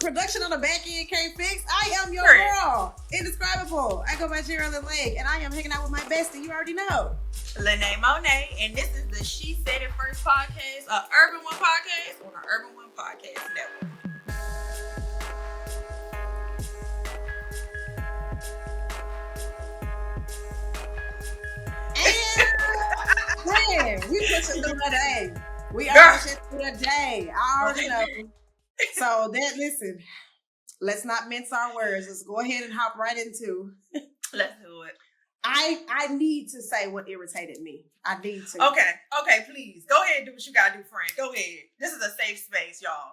production on the back end can't fix. I am your girl, indescribable. I go by Jerrilyn Lake, and I am hanging out with my bestie. You already know, Lene Monet, and this is the She Said It First podcast, a Urban One podcast on the Urban One Podcast Network. And we pushing through the day. We are pushing through the day. I already know. So listen, let's not mince our words. Let's go ahead and hop right into. Let's do it. I need to say what irritated me. I need to. Okay, please. Go ahead and do what you gotta do, friend. Go ahead. This is a safe space, y'all.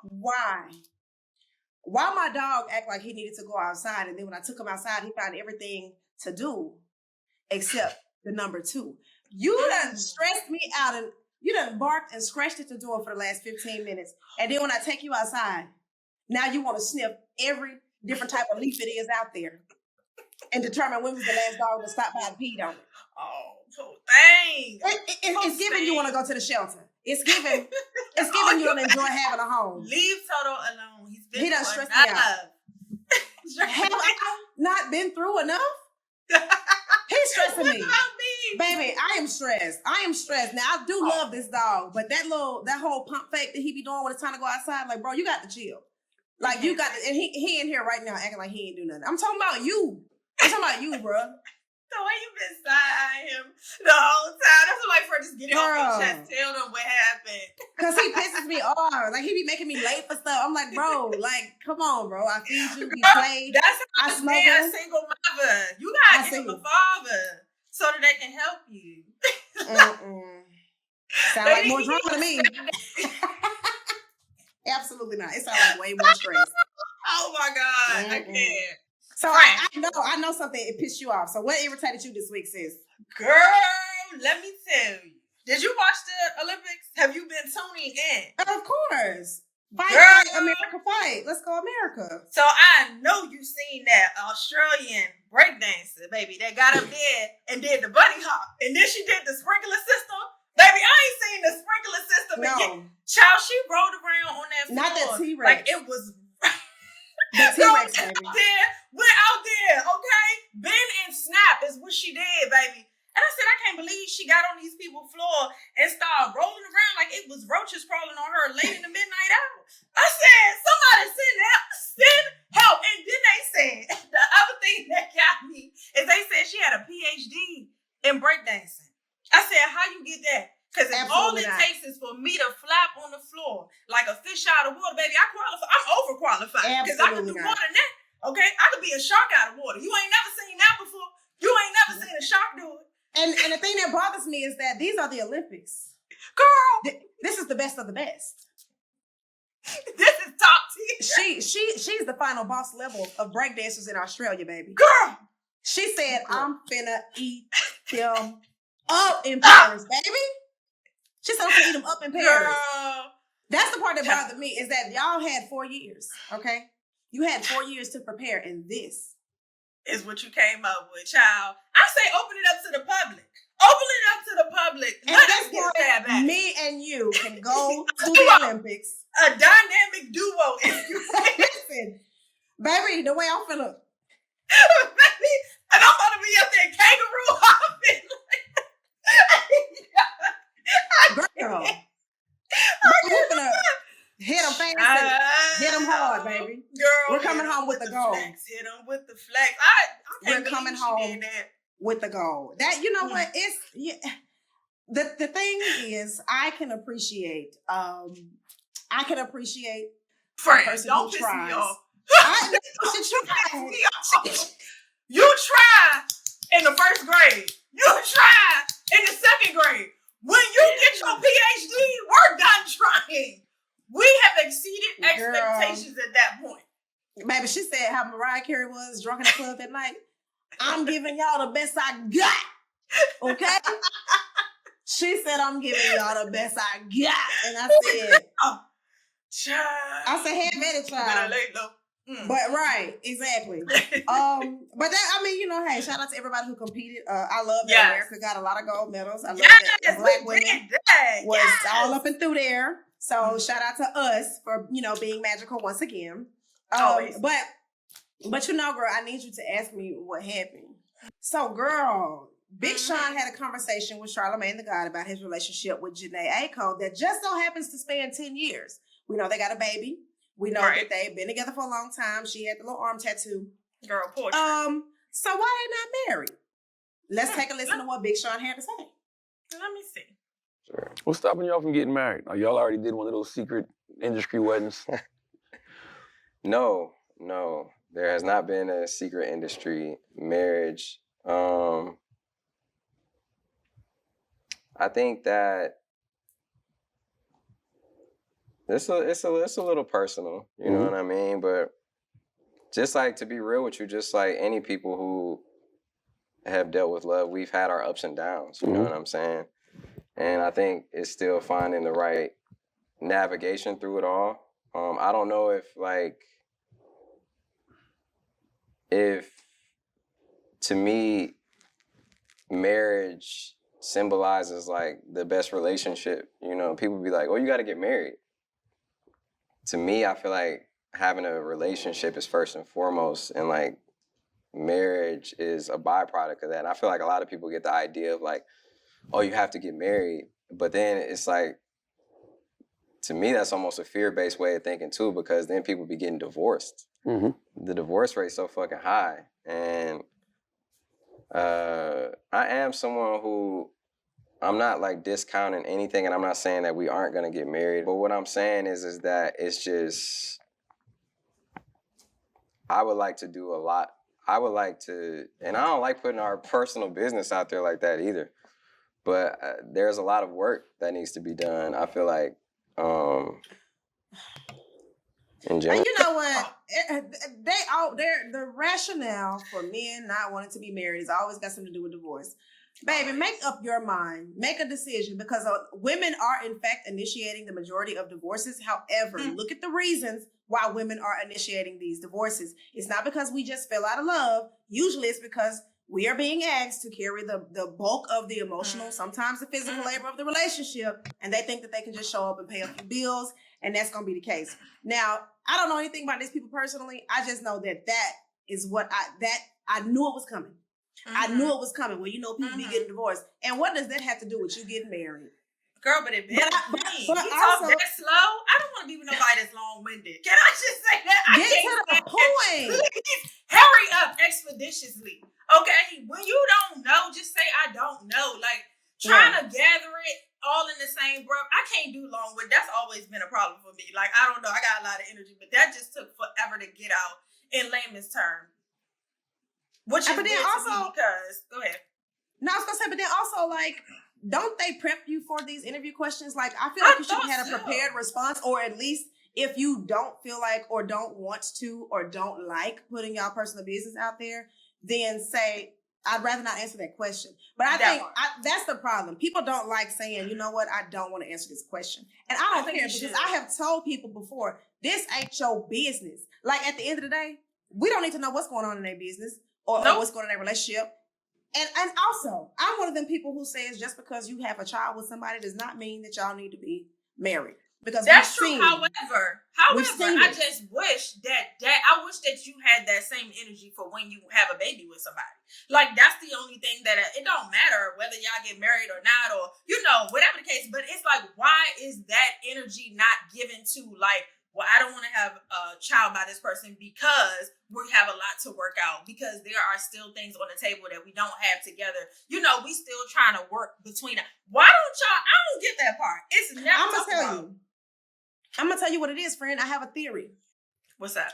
Why my dog act like he needed to go outside, and then when I took him outside, he found everything to do except the number 2. You done stressed me out, and you done barked and scratched at the door for the last 15 minutes. And then when I take you outside, now you want to sniff every different type of leaf it is out there and determine when was the last dog to stop by and pee on it. Oh, so thanks. It's giving you want to go to the shelter. It's giving you don't enjoy having a home. Leave ToTo alone. He done stressed me out. Have I not been through enough? He's stressing me. Baby, I am stressed. Now, I do love this dog, but that whole pump fake that he be doing when it's time to go outside, like, bro, you got to chill. Like, you got to, and he in here right now acting like he ain't do nothing. I'm talking about you. Bro. The way you been side-eyeing him the whole time. That's like for just get it off your chest. Tell them what happened. Because he pisses me off. Like, he be making me late for stuff. I'm like, bro, like, come on, bro. I feed you, we play. That's how I be a single mother. You gotta give him a father so that they can help you. Sound like more drama to me. Absolutely not. It sounds like way more stress. Oh my God. I can't. So I know something, it pissed you off. So what irritated you this week, sis? Girl, let me tell you. Did you watch the Olympics? Have you been tuning in? Of course. Fight, America, fight. Let's go, America. So I know you seen that Australian breakdancer, baby, that got up there and did the bunny hop. And then she did the sprinkler system. Baby, I ain't seen the sprinkler system again. Child, she rolled around on that floor. Not the T-Rex. Like it was... The T-Rex, baby. We're out there, okay? Bend and snap is what she did, baby. And I said, I can't believe she got on these people's floor and started rolling around like it was roaches crawling on her late in the midnight hour. I said, somebody send help. And then they said, the other thing that got me is they said she had a PhD in breakdancing. I said, how you get that? Because all it takes is for me to flap on the floor like a fish out of water, baby. I qualify. I'm overqualified because I can do more than that. Okay, I could be a shark out of water. You ain't never seen that before. You ain't never seen a shark do it. And the thing that bothers me is that these are the Olympics, girl. This is the best of the best. This is top tier. She's the final boss level of breakdancers in Australia, baby. Girl, she said, "I'm finna eat them up in Paris, baby." She said, I'm gonna eat them up in Paris. Girl. That's the part that bothered me, is that y'all had 4 years, okay? You had 4 years to prepare, and this is what you came up with, child. I say open it up to the public. Open it up to the public. And let us get that back. Me and you can go to the Olympics. A dynamic duo, if you listen, baby, the way I'm feeling. Baby, and I'm about to be up there kangaroo hopping. Girl, we're gonna hit them fast and hit them hard, baby. Girl, we're coming home with the gold. Hit them with the flex. We're coming home with the gold. That, you know what? It's the thing is, I can appreciate. Friend, a person don't who piss tries. me off. I know you try in the first grade. You try in the second grade. When you get your PhD, we're done trying. We have exceeded expectations at that point. Baby, she said how Mariah Carey was drunk in the club that night. I'm giving y'all the best I got. Okay? She said, I'm giving y'all the best I got. And I said, child. I said, have at it, child. But right, exactly. But that, I mean, you know, hey, shout out to everybody who competed. I love that America got a lot of gold medals. I love that Black women was all up and through there. So shout out to us for, you know, being magical once again. Always. But you know, girl, I need you to ask me what happened. So, girl, Big Sean had a conversation with Charlamange Tha God about his relationship with Jhene Aiko that just so happens to span 10 years. We know they got a baby. We know that they've been together for a long time. She had the little arm tattoo. Girl, poetry. So why they not married? Let's take a listen to what Big Sean had to say. Let me see. Sure. What's stopping y'all from getting married? Oh, y'all already did one of those secret industry weddings? No. There has not been a secret industry marriage. I think that it's a little personal, you know what I mean? But just like, to be real with you, just like any people who have dealt with love, we've had our ups and downs, you know what I'm saying? And I think it's still finding the right navigation through it all. I don't know if to me, marriage symbolizes like the best relationship. You know, people be like, oh, you got to get married. To me, I feel like having a relationship is first and foremost, and like marriage is a byproduct of that. And I feel like a lot of people get the idea of like, oh, you have to get married. But then it's like, to me, that's almost a fear-based way of thinking too, because then people be getting divorced. The divorce rate's so fucking high. And I am someone who, I'm not like discounting anything, and I'm not saying that we aren't gonna get married. But what I'm saying is that it's just, I would like to do a lot. I would like to, and I don't like putting our personal business out there like that either. But there's a lot of work that needs to be done. I feel like, in general. And you know what? The rationale for men not wanting to be married has always got something to do with divorce. Baby, make up your mind. Make a decision, because women are, in fact, initiating the majority of divorces. However, look at the reasons why women are initiating these divorces. It's not because we just fell out of love. Usually it's because we are being asked to carry the bulk of the emotional, sometimes the physical labor of the relationship, and they think that they can just show up and pay a few bills, and that's going to be the case. Now, I don't know anything about these people personally. I just know that is what I knew it was coming. I knew it was coming. Well, you know, people be getting divorced. And what does that have to do with you getting married? Girl, but it better be. You talk also, that slow. I don't want to be with nobody that's long-winded. Can I just say that? Get to the point. Please hurry up expeditiously. Okay? When you don't know, just say I don't know. Like, trying to gather it all in the same breath. I can't do long-winded. That's always been a problem for me. Like, I don't know. I got a lot of energy, but that just took forever to get out in layman's terms. Which is but then also, because, go ahead. No, I was gonna say, but then also, like, don't they prep you for these interview questions? Like, I feel like you should have had a prepared response, or at least if you don't feel like, or don't want to, or don't like putting y'all personal business out there, then say, I'd rather not answer that question. But I think that's the problem. People don't like saying, you know what, I don't want to answer this question. And I don't care, because I have told people before, this ain't your business. Like, at the end of the day, we don't need to know what's going on in their business. Or what's going on in their relationship. And also, I'm one of them people who says just because you have a child with somebody does not mean that y'all need to be married. Because that's true. However, I just wish I wish that you had that same energy for when you have a baby with somebody. Like, that's the only thing that it don't matter whether y'all get married or not, or, you know, whatever the case. But it's like, why is that energy not given to, like, well, I don't want to have a child by this person because we have a lot to work out, because there are still things on the table that we don't have together. You know, we still trying to work between it. Why don't y'all? I don't get that part. It's never. I'm gonna tell you what it is, friend. I have a theory. What's that?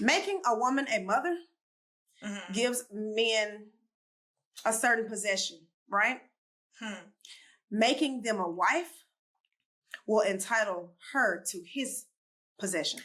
Making a woman a mother gives men a certain possession, right? Making them a wife will entitle her to his possession.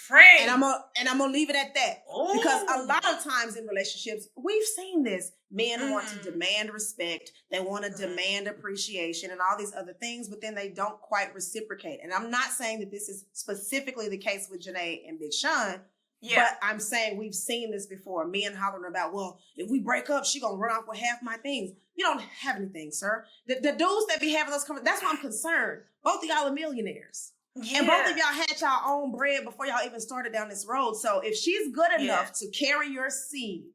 Friend. And I'm gonna leave it at that. Because a lot of times in relationships, we've seen this. Men want to demand respect, they want to demand appreciation and all these other things, but then they don't quite reciprocate. And I'm not saying that this is specifically the case with Jhene and Big Sean, but I'm saying we've seen this before. Men hollering about, well, if we break up, she gonna run off with half my things. You don't have anything, sir. The dudes that be having those conversations, that's why I'm concerned. Both of y'all are millionaires. Yeah. And both of y'all had y'all own bread before y'all even started down this road. So if she's good enough to carry your seed,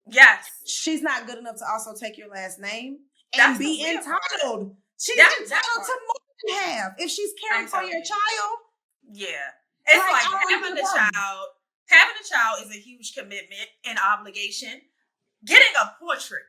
yes, she's not good enough to also take your last name and That's be the weird entitled. part. She's That's entitled part. to more than half. If she's caring I'm for telling your you. child, Yeah. It's Like, like I don't having a even know. child. Having a child is a huge commitment and obligation. Getting a portrait,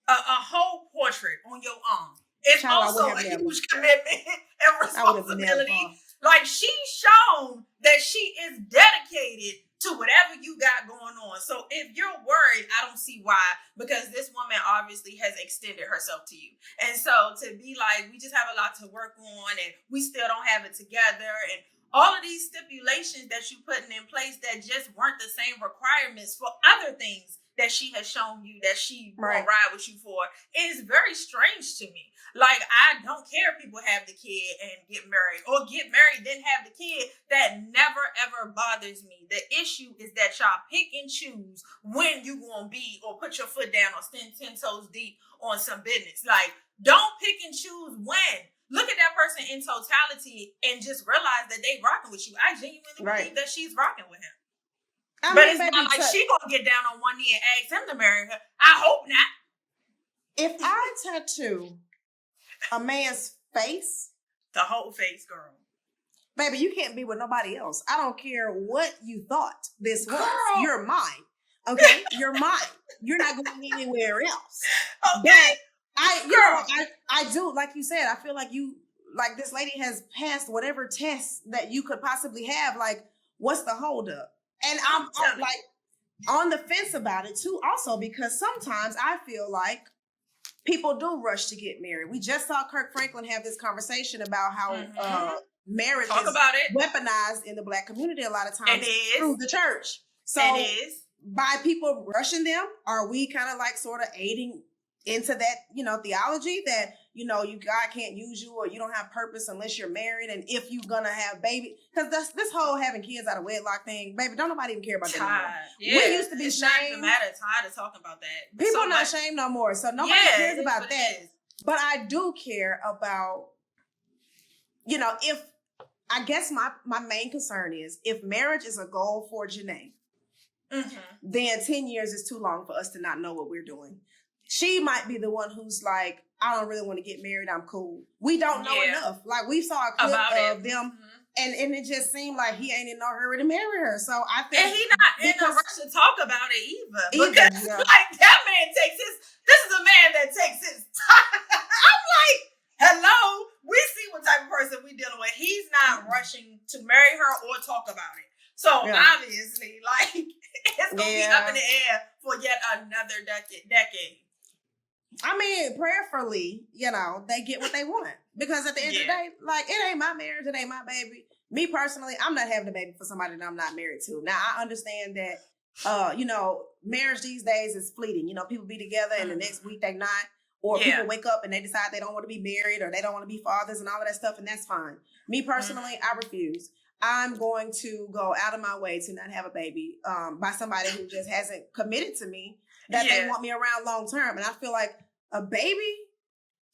a whole portrait on your arm, is Child, I would also have a never. huge commitment and I would have responsibility. never. Like, she's shown that she is dedicated to whatever you got going on. So if you're worried, I don't see why, because this woman obviously has extended herself to you. And so to be like, we just have a lot to work on and we still don't have it together, and all of these stipulations that you putting in place that just weren't the same requirements for other things that she has shown you that she will ride with you for, is very strange to me. Like, I don't care if people have the kid and get married, or get married then have the kid. That never ever bothers me. The issue is that y'all pick and choose when you gonna be, or put your foot down, or stand 10 toes deep on some business. Like, don't pick and choose when. Look at that person in totality and just realize that they rocking with you. I genuinely believe that she's rocking with him. But it's not like she gonna get down on one knee and ask him to marry her. I hope not. If I tattoo a man's face, the whole face, girl, baby, you can't be with nobody else. I don't care what you thought this was. You're mine. Okay? You're mine. You're not going anywhere else. Okay. But I do, like you said, I feel like this lady has passed whatever test that you could possibly have. Like, what's the holdup? And I'm like on the fence about it too, also because sometimes I feel like people do rush to get married. We just saw Kirk Franklin have this conversation about how marriage is weaponized in the Black community a lot of times through the church. So by people rushing them, are we kind of like sort of aiding into that, theology that, God can't use you, or you don't have purpose unless you're married, and if you're gonna have baby, because this whole having kids out of wedlock thing, baby, don't nobody even care about that anymore. We used to be shamed. Not even matter. Tired of talking about that. People are not shamed no more, so nobody cares about that. But I do care about, if I guess my main concern is if marriage is a goal for Jhene, then 10 years is too long for us to not know what we're doing. She might be the one who's like, I don't really want to get married. I'm cool. We don't know enough. Like, we saw a clip of them, and it just seemed like he ain't in no hurry to marry her. So I think, and he not in no rush to talk about it either. Because like, that man takes this is a man that takes his time. I'm like, hello, we see what type of person we dealing with. He's not rushing to marry her or talk about it. So obviously, like, it's gonna be up in the air for yet another decade. I mean, prayerfully, they get what they want. Because at the end of the day, like, it ain't my marriage, it ain't my baby. Me personally, I'm not having a baby for somebody that I'm not married to. Now, I understand that, marriage these days is fleeting. People be together and the next week they not. Or people wake up and they decide they don't want to be married, or they don't want to be fathers and all of that stuff, and that's fine. Me personally, I refuse. I'm going to go out of my way to not have a baby by somebody who just hasn't committed to me that they want me around long term. And I feel like a baby,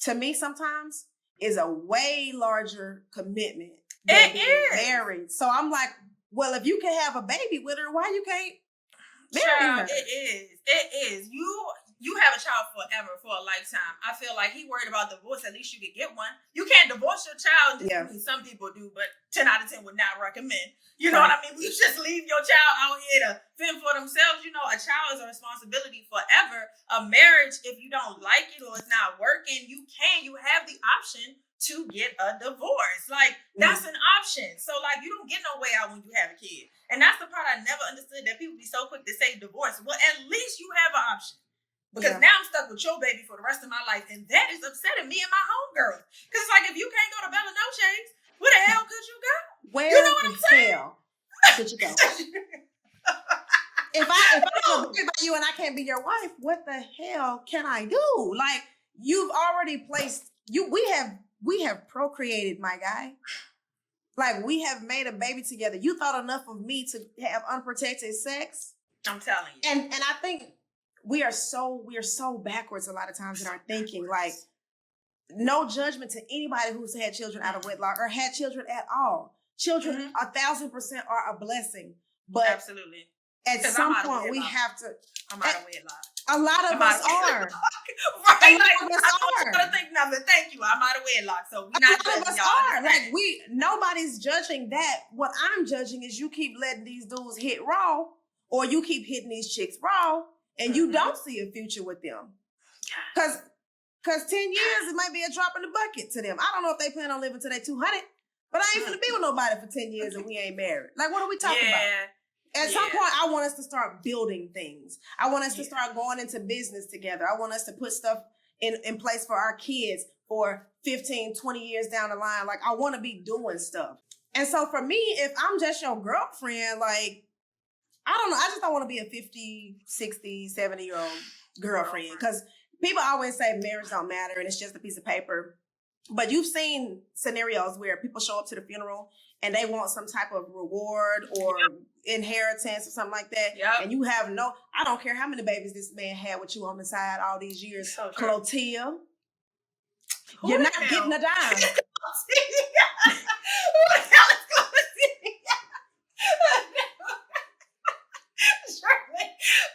to me, sometimes is a way larger commitment than being married. So I'm like, well, if you can have a baby with her, why you can't marry her? It is. You have a child forever, for a lifetime. I feel like he worried about divorce. At least you could get one. You can't divorce your child. I mean, some people do, but 10 out of 10 would not recommend. You know what I mean? You just leave your child out here to fend for themselves. A child is a responsibility forever. A marriage, if you don't like it or it's not working, you have the option to get a divorce. Like, that's an option. So, like, you don't get no way out when you have a kid. And that's the part I never understood, that people be so quick to say divorce. Well, at least you have an option. Because now I'm stuck with your baby for the rest of my life. And that is upsetting me and my homegirls. Because it's like, if you can't go to Bella Noche's, where the hell could you go? Where you know what I'm saying? Could you go? If I don't worry about you and I can't be your wife, what the hell can I do? Like, you've already placed we have procreated, my guy. Like, we have made a baby together. You thought enough of me to have unprotected sex? I'm telling you. And I think we are so backwards a lot of times in our thinking. Like, no judgment to anybody who's had children out of wedlock or had children at all. Children, 1,000% are a blessing. But absolutely. At some point, we have to. I'm out of wedlock. A lot of us are. Right? Like, I don't want you to think nothing. Thank you. I'm out of wedlock, so we're not judging y'all. A lot of us are. Like, nobody's judging that. What I'm judging is you keep letting these dudes hit raw, or you keep hitting these chicks raw, and you don't see a future with them. Because 10 years, it might be a drop in the bucket to them. I don't know if they plan on living to their 200, but I ain't finna be with nobody for 10 years and we ain't married. Like, what are we talking about? At some point, I want us to start building things. I want us to start going into business together. I want us to put stuff in place for our kids for 15, 20 years down the line. Like, I want to be doing stuff. And so for me, if I'm just your girlfriend, like, I don't know. I just don't want to be a 50, 60, 70-year-old girlfriend. Because people always say marriage don't matter and it's just a piece of paper. But you've seen scenarios where people show up to the funeral and they want some type of reward or inheritance or something like that. And you have I don't care how many babies this man had with you on the side all these years. So Clotilde, you're not getting a dime. Who the hell is Clotilde?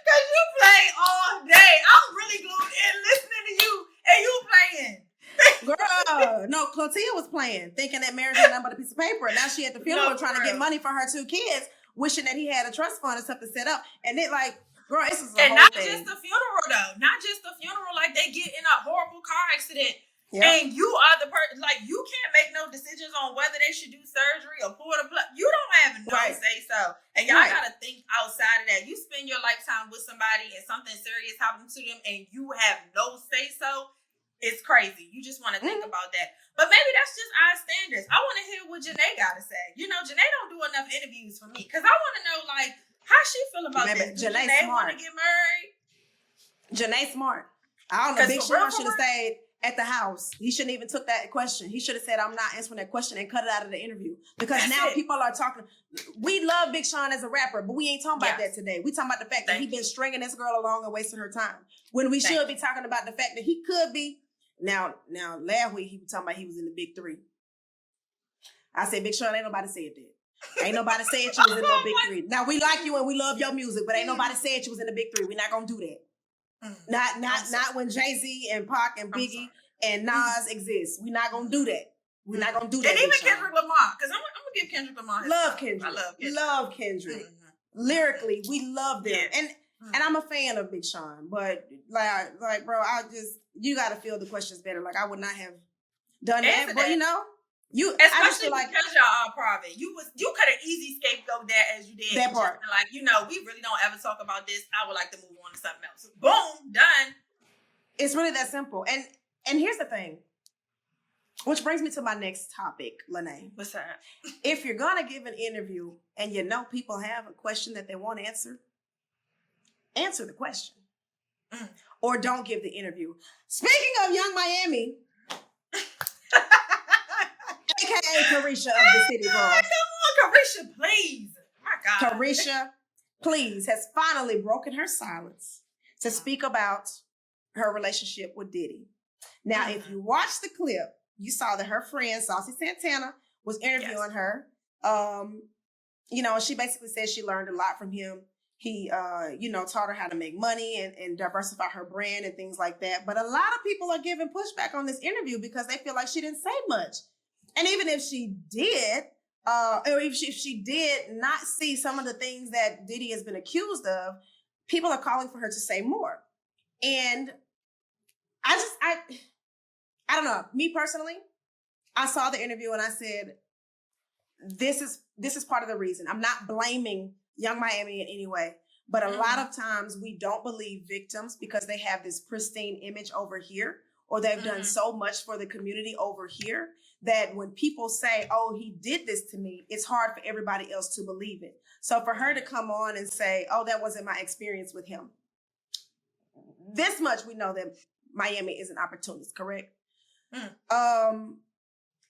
Because you play all day. I'm really glued in listening to you and you playing. Girl, no, Clotilde was playing, thinking that marriage was nothing but a piece of paper. And now she at the funeral trying to get money for her 2 kids, wishing that he had a trust fund or something set up. And it like, girl, this is a and whole not thing. just the funeral though. Not just the funeral. Like they get in a horrible car accident. And you are the person, like you can't make no decisions on whether they should do surgery or pull the plug. You don't have no say so. And y'all gotta think outside of that. You spend your lifetime with somebody and something serious happens to them and you have no say so. It's crazy. You just want to think about that. But maybe that's just our standards. I want to hear what Jhene got to say. You know, Jhene don't do enough interviews for me because I want to know, like, how she feel about this. Jhene want to get married? Jhene smart. I don't know. Big Sean should have stayed at the house. He shouldn't even took that question. He should have said, I'm not answering that question and cut it out of the interview. Because now people are talking. We love Big Sean as a rapper, but we ain't talking about that today. We talking about the fact that he been stringing this girl along and wasting her time. When we should be talking about the fact that he could be. Now, last week he was talking about he was in the big 3. I said, Big Sean, ain't nobody said that. Ain't nobody said you was in no big 3. Now, we like you and we love your music, but ain't nobody said you was in the big 3. We're not going to do that. Not when Jay-Z and Pac and Biggie and Nas exist. We're not going to do that. We're not going to do that. And even Kendrick Lamar, because I'm going to give Kendrick Lamar his love time. Kendrick. I love Kendrick. Love Kendrick. Lyrically, we love them. And I'm a fan of Big Sean, but like, bro, you got to feel the questions better. Like, I would not have done that, but you know, especially because y'all are private. You could have easy scapegoat that as you did. That part. Like, you know, we really don't ever talk about this. I would like to move on to something else. Boom, done. It's really that simple. And here's the thing, which brings me to my next topic, Lynee. What's that? If you're gonna give an interview and you know people have a question that they want answered, answer the question. Or don't give the interview. Speaking of Young Miami, aka Careesha of the City Girl. Come on, Careesha, please. My God. Careesha Please has finally broken her silence to speak about her relationship with Diddy. Now, if you watch the clip, you saw that her friend, Saucy Santana, was interviewing her. You know, she basically said she learned a lot from him. He, taught her how to make money and diversify her brand and things like that. But a lot of people are giving pushback on this interview because they feel like she didn't say much. And even if she did, or if she did not see some of the things that Diddy has been accused of, people are calling for her to say more. And I don't know. Me personally, I saw the interview and I said, this is part of the reason. I'm not blaming Young Miami in any way, but a lot of times we don't believe victims because they have this pristine image over here, or they've done so much for the community over here that when people say, oh, he did this to me, it's hard for everybody else to believe it. So for her to come on and say, oh, that wasn't my experience with him. This much we know that Miami is an opportunist, correct?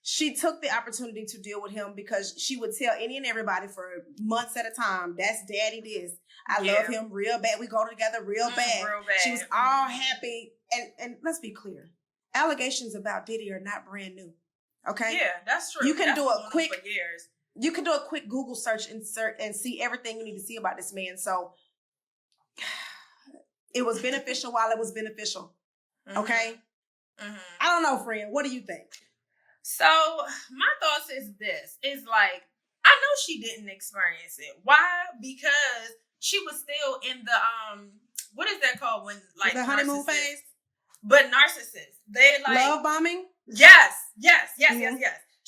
She took the opportunity to deal with him because she would tell any and everybody for months at a time, that's daddy this. I love him real bad. We go together real bad. She was all happy. And let's be clear. Allegations about Diddy are not brand new. Okay? Yeah, that's true. You can do a quick you can do a quick Google search and see everything you need to see about this man. So it was beneficial while it was beneficial. Okay? I don't know, friend. What do you think? So my thoughts is this. Is like, I know she didn't experience it. Why? Because she was still in the, what is that called when, like, the honeymoon phase? But narcissists. They like... Love bombing? Yes.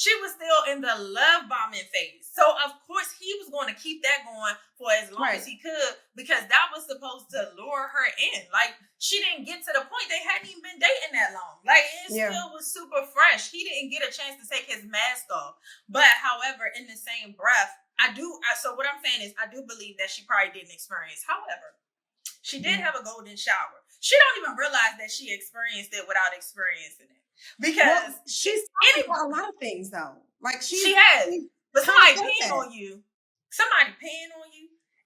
She was still in the love bombing phase. So, of course, he was going to keep that going for as long as he could, because that was supposed to lure her in. Like, she didn't get to the point. They hadn't even been dating that long. Like, it still was super fresh. He didn't get a chance to take his mask off. But, however, in the same breath, so what I'm saying is, I do believe that she probably didn't experience. However, she did have a golden shower. She don't even realize that she experienced it without experiencing it. Because she's talking about a lot of things, though. Like she has. But somebody peeing on you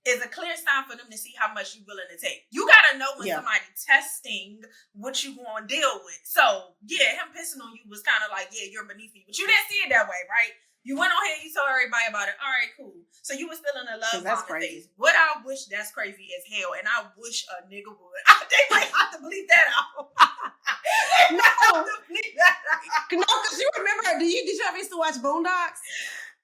is a clear sign for them to see how much you're willing to take. You gotta know when somebody testing what you gonna deal with. So yeah, him pissing on you was kind of like, yeah, you're beneath me, but you didn't see it that way, right? You went on here, you told everybody about it. All right, cool. So you were still in a love bombing phase. What I wish, that's crazy as hell, and I wish a nigga would. They might have to bleep that out. No, because you remember, did you ever used to watch Boondocks?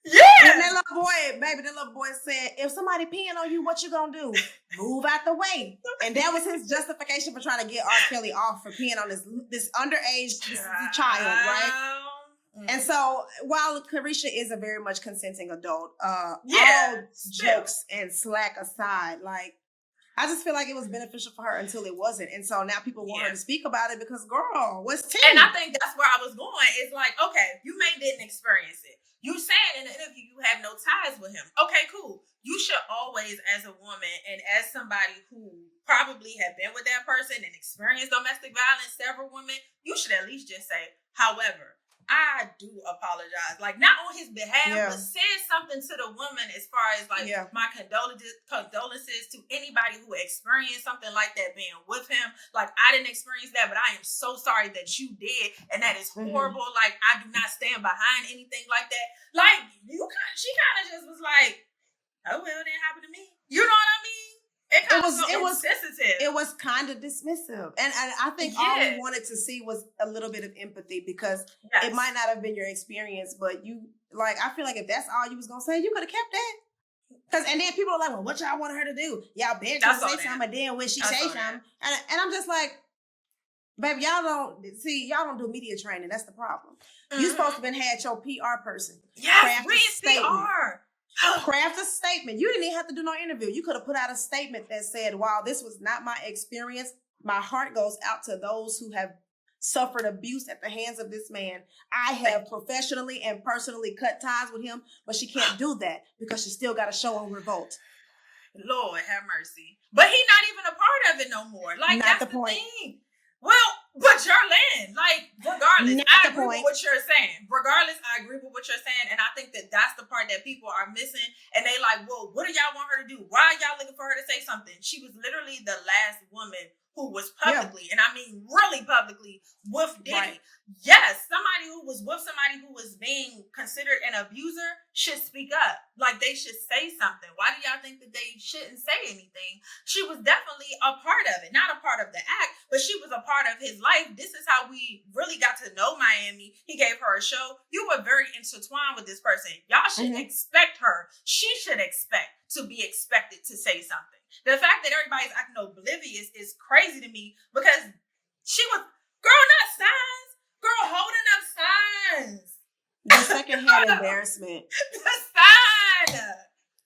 Yeah. And that little boy said, if somebody peeing on you, what you gonna do? Move out the way. And that was his justification for trying to get R. Kelly off for peeing on this underage child, right? And so, while Careesha is a very much consenting adult, all jokes and slack aside, like, I just feel like it was beneficial for her until it wasn't. And so now people want her to speak about it because, girl, what's tea? And I think that's where I was going. It's like, okay, you didn't experience it. You saying in the interview you have no ties with him. Okay, cool. You should always, as a woman and as somebody who probably have been with that person and experienced domestic violence, several women, you should at least just say, however, I do apologize. Like, not on his behalf, but said something to the woman as far as, like, my condolences to anybody who experienced something like that being with him. Like, I didn't experience that, but I am so sorry that you did, and that is horrible. Like, I do not stand behind anything like that. Like, she kind of just was like, oh, well, it didn't happen to me. You know what I mean? It was sensitive. It was kind of dismissive. And I think all we wanted to see was a little bit of empathy, because it might not have been your experience, but you, like, I feel like if that's all you was going to say, you could have kept that. And then people are like, well, what y'all want her to do? Y'all been trying to say something, and then when she say something. And I'm just like, baby, y'all don't do media training. That's the problem. You supposed to have had your PR person. Yes, read PR. Craft a statement. You didn't even have to do no interview. You could have put out a statement that said, while this was not my experience, my heart goes out to those who have suffered abuse at the hands of this man. I have professionally and personally cut ties with him, but she can't do that because she still got a show on Revolt. Lord have mercy. But he's not even a part of it no more. Like, not that's the point. Thing. Well, but Jerrilyn, like, regardless, I agree with what you're saying. And I think that that's the part that people are missing. And they like, well, what do y'all want her to do? Why are y'all looking for her to say something? She was literally the last woman who was publicly, and I mean really publicly, with Diddy. Right. Yes, somebody who was with somebody who was being considered an abuser should speak up. Like, they should say something. Why do y'all think that they shouldn't say anything? She was definitely a part of it. Not a part of the act, but she was a part of his life. This is how we really got to know Miami. He gave her a show. You were very intertwined with this person. Y'all should expect her. She should expect to be expected to say something. The fact that everybody's acting oblivious is crazy to me, because she was, girl, not signs. Girl, holding up signs. The secondhand embarrassment.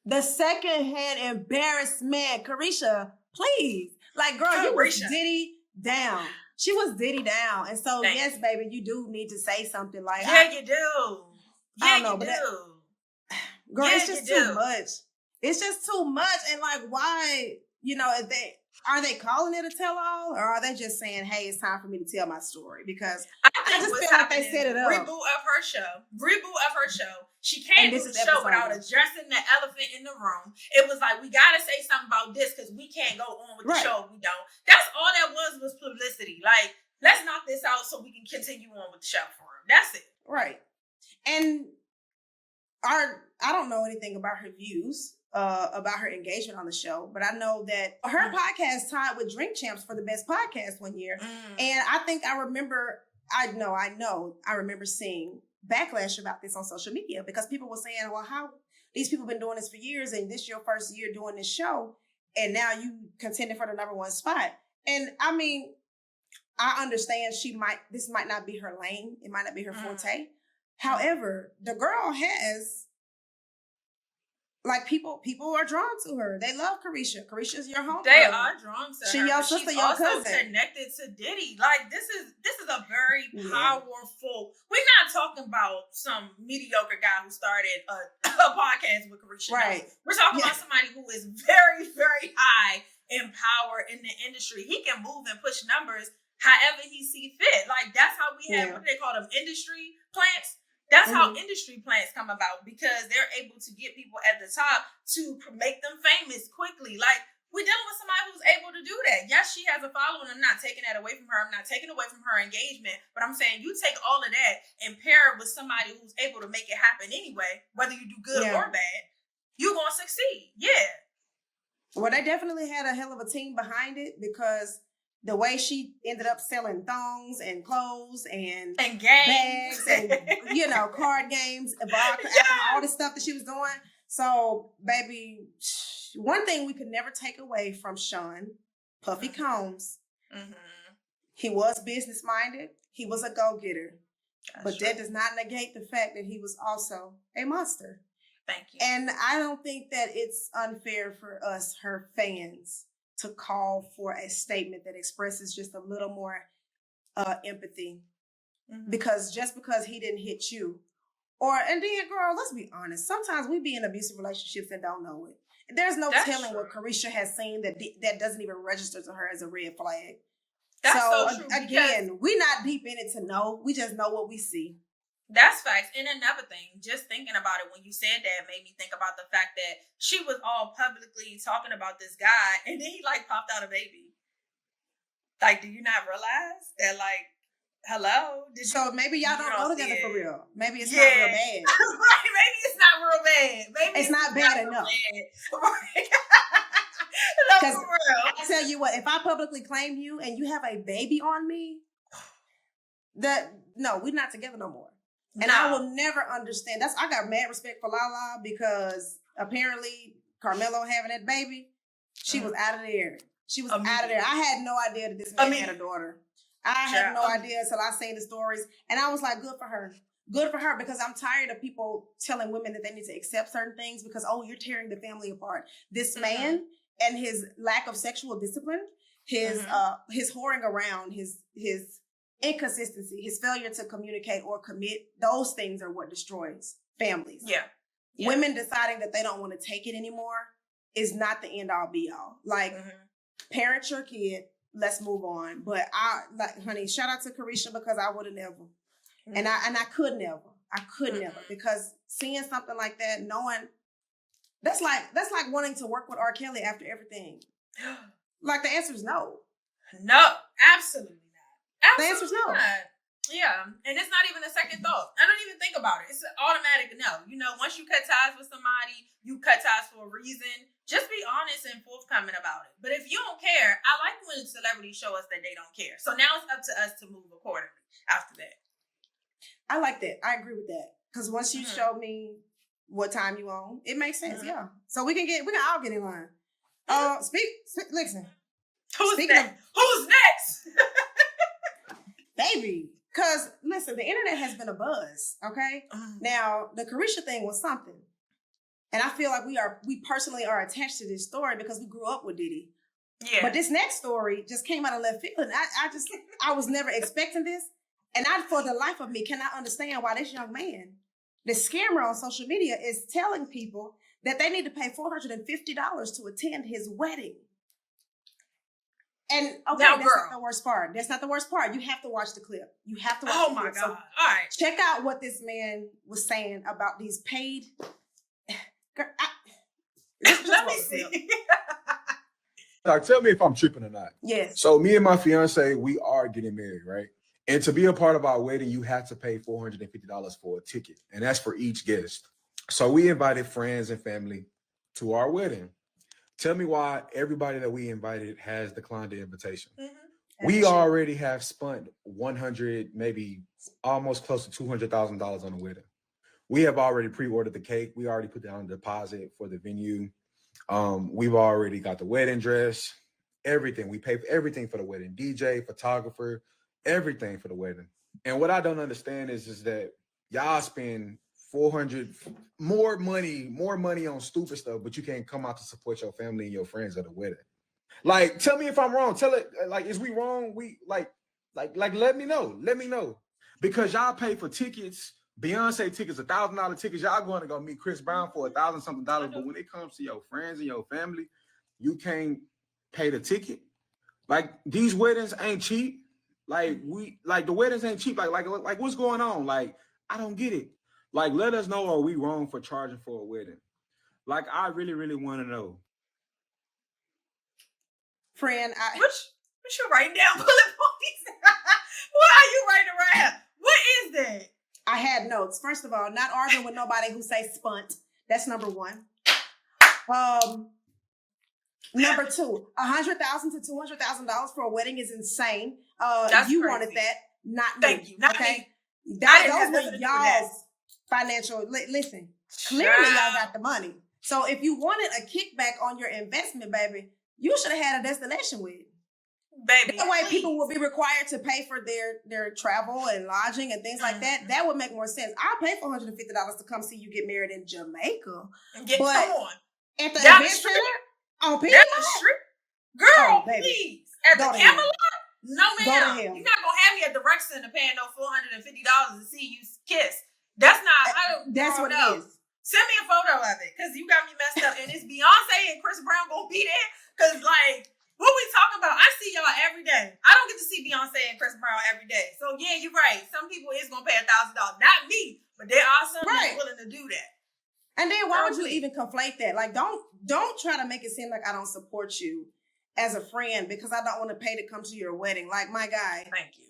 The secondhand embarrassment. Careesha, please. Like, girl, you was Diddy down. She was Diddy down. And so, yes, baby, you do need to say something. Like, you do. I don't know, but girl, it's just too much. It's just too much. And like, why, are they calling it a tell-all, or are they just saying, hey, it's time for me to tell my story? Because I just feel like they set it up. Reboot of her show. She can't do the show without addressing the elephant in the room. It was like, we got to say something about this because we can't go on with the show if we don't. That's all that was publicity. Like, let's knock this out so we can continue on with the show for him. That's it. Right. And I don't know anything about her views, about her engagement on the show, but I know that her podcast tied with Drink Champs for the best podcast one year. And I think I remember seeing backlash about this on social media because people were saying, well, how these people been doing this for years and this your first year doing this show and now you contending for the #1 spot. And I mean, I understand this might not be her lane. It might not be her forte. However, the girl has, like, people are drawn to her. They love Caresha. Caresha's your homegirl. They are drawn to she her. Your sister, she's your also cousin. connected to Diddy. Like, this is a very powerful. We're not talking about some mediocre guy who started a podcast with Caresha. Right. No. We're talking about somebody who is very, very high in power in the industry. He can move and push numbers however he see fit. Like, that's how we have, what do they call them, industry plants? That's how industry plants come about, because they're able to get people at the top to make them famous quickly. Like, we're dealing with somebody who's able to do that. Yes, she has a following. I'm not taking that away from her. I'm not taking away from her engagement. But I'm saying you take all of that and pair it with somebody who's able to make it happen anyway, whether you do good or bad, you're going to succeed. Yeah. Well, they definitely had a hell of a team behind it, because the way she ended up selling thongs and clothes and games bags and, card games, all this stuff that she was doing. So, baby, one thing we could never take away from Sean Puffy Combs, he was business-minded. He was a go-getter. But that does not negate the fact that he was also a monster. Thank you. And I don't think that it's unfair for us, her fans, to call for a statement that expresses just a little more empathy. Because just because he didn't hit you, and then, girl, let's be honest, sometimes we be in abusive relationships and don't know it. There's no telling what Caresha has seen that doesn't even register to her as a red flag. That's so true. Again, we're not deep in it to know. We just know what we see. That's facts. And another thing, just thinking about it, when you said that, made me think about the fact that she was all publicly talking about this guy, and then he, like, popped out a baby. Like, do you not realize that, like, hello? So maybe y'all don't go together for real. Maybe it's not real bad. Right, maybe it's not real bad. Maybe it's not bad enough. Right. Because I tell you what, if I publicly claim you and you have a baby on me, no, we're not together no more. And I will never understand. I got mad respect for Lala, because apparently Carmelo having that baby, she was out of there. She was out of there. I had no idea that this man had a daughter. I had no idea until I seen the stories. And I was like, good for her. Good for her, because I'm tired of people telling women that they need to accept certain things because, you're tearing the family apart. This man and his lack of sexual discipline, his whoring around, his inconsistency, his failure to communicate or commit, those things are what destroys families. Yeah. Women deciding that they don't want to take it anymore is not the end all be all. Like, parent your kid, let's move on. But honey, shout out to Caresha, because I would have never. And I could never. I could never, because seeing something like that, knowing that's like wanting to work with R. Kelly after everything. Like, the answer is no. No, absolutely. The answer's no. Not. Yeah, and it's not even a second thought. I don't even think about it. It's an automatic no. Once you cut ties with somebody, you cut ties for a reason. Just be honest and forthcoming about it. But if you don't care, I like when celebrities show us that they don't care. So now it's up to us to move accordingly after that. I like that. I agree with that. Because once you show me what time you on, it makes sense. Yeah. So we can all get in line. Listen. Who's next? Baby, because listen, the internet has been a buzz, okay? Now, the Caresha thing was something. And I feel like we personally are attached to this story because we grew up with Diddy. Yeah. But this next story just came out of left field. And I was never expecting this. And for the life of me, cannot understand why this young man, the scammer on social media, is telling people that they need to pay $450 to attend his wedding. And that's not the worst part. That's not the worst part. You have to watch the clip. You have to watch the clip. God. All right. Check out what this man was saying about these paid. Let me see. Like, tell me if I'm tripping or not. Yes. So me and my fiance, we are getting married, right? And to be a part of our wedding, you have to pay $450 for a ticket. And that's for each guest. So we invited friends and family to our wedding. Tell me why everybody that we invited has declined the invitation. We already have spent 100, maybe almost close to $200,000 on the wedding. We have already pre-ordered the cake. We already put down a deposit for the venue. We've already got the wedding dress, everything. We paid for everything for the wedding, DJ, photographer, everything for the wedding. And what I don't understand is that y'all spend 400 more money on stupid stuff, but you can't come out to support your family and your friends at a wedding. Like, tell me if I'm wrong. Tell it, like, is we wrong? We like, let me know. Let me know. Because y'all pay for tickets, Beyonce tickets, $1,000 tickets. Y'all going to go meet Chris Brown for $1,000 something. But when it comes to your friends and your family, you can't pay the ticket. Like, these weddings ain't cheap. Like, the weddings ain't cheap. Like what's going on? Like, I don't get it. Like, let us know, are we wrong for charging for a wedding? Like, I really, really want to know. Friend, what you writing down bullet points? What are you writing around? What is that? I had notes. First of all, not arguing with nobody who say spunt. That's number one. Number two, $100,000 to $200,000 for a wedding is insane. That's you crazy. Wanted that, not Thank me. you. Not okay, me. those were y'all's financial. Listen, clearly y'all got the money. So if you wanted a kickback on your investment, baby, you should have had a destination with it. Baby, that way people will be required to pay for their travel and lodging and things like that. That would make more sense. I'll pay for $150 to come see you get married in Jamaica. Come on. At the Down event the street? center on Down the street? Girl, baby. Please. At the Camelot? No, ma'am. You're not going to have me at the rec center paying no $450 to see you kiss. That's not, that's what it is. Send me a photo of it, because you got me messed up. And is Beyonce and Chris Brown going to be there? Because, like, what we talking about? I see y'all every day. I don't get to see Beyonce and Chris Brown every day. So, yeah, you're right. Some people is going to pay $1,000. Not me, but there are some that's willing to do that. And then why would you even conflate that? Like, don't try to make it seem like I don't support you as a friend because I don't want to pay to come to your wedding. Like, my guy. Thank you.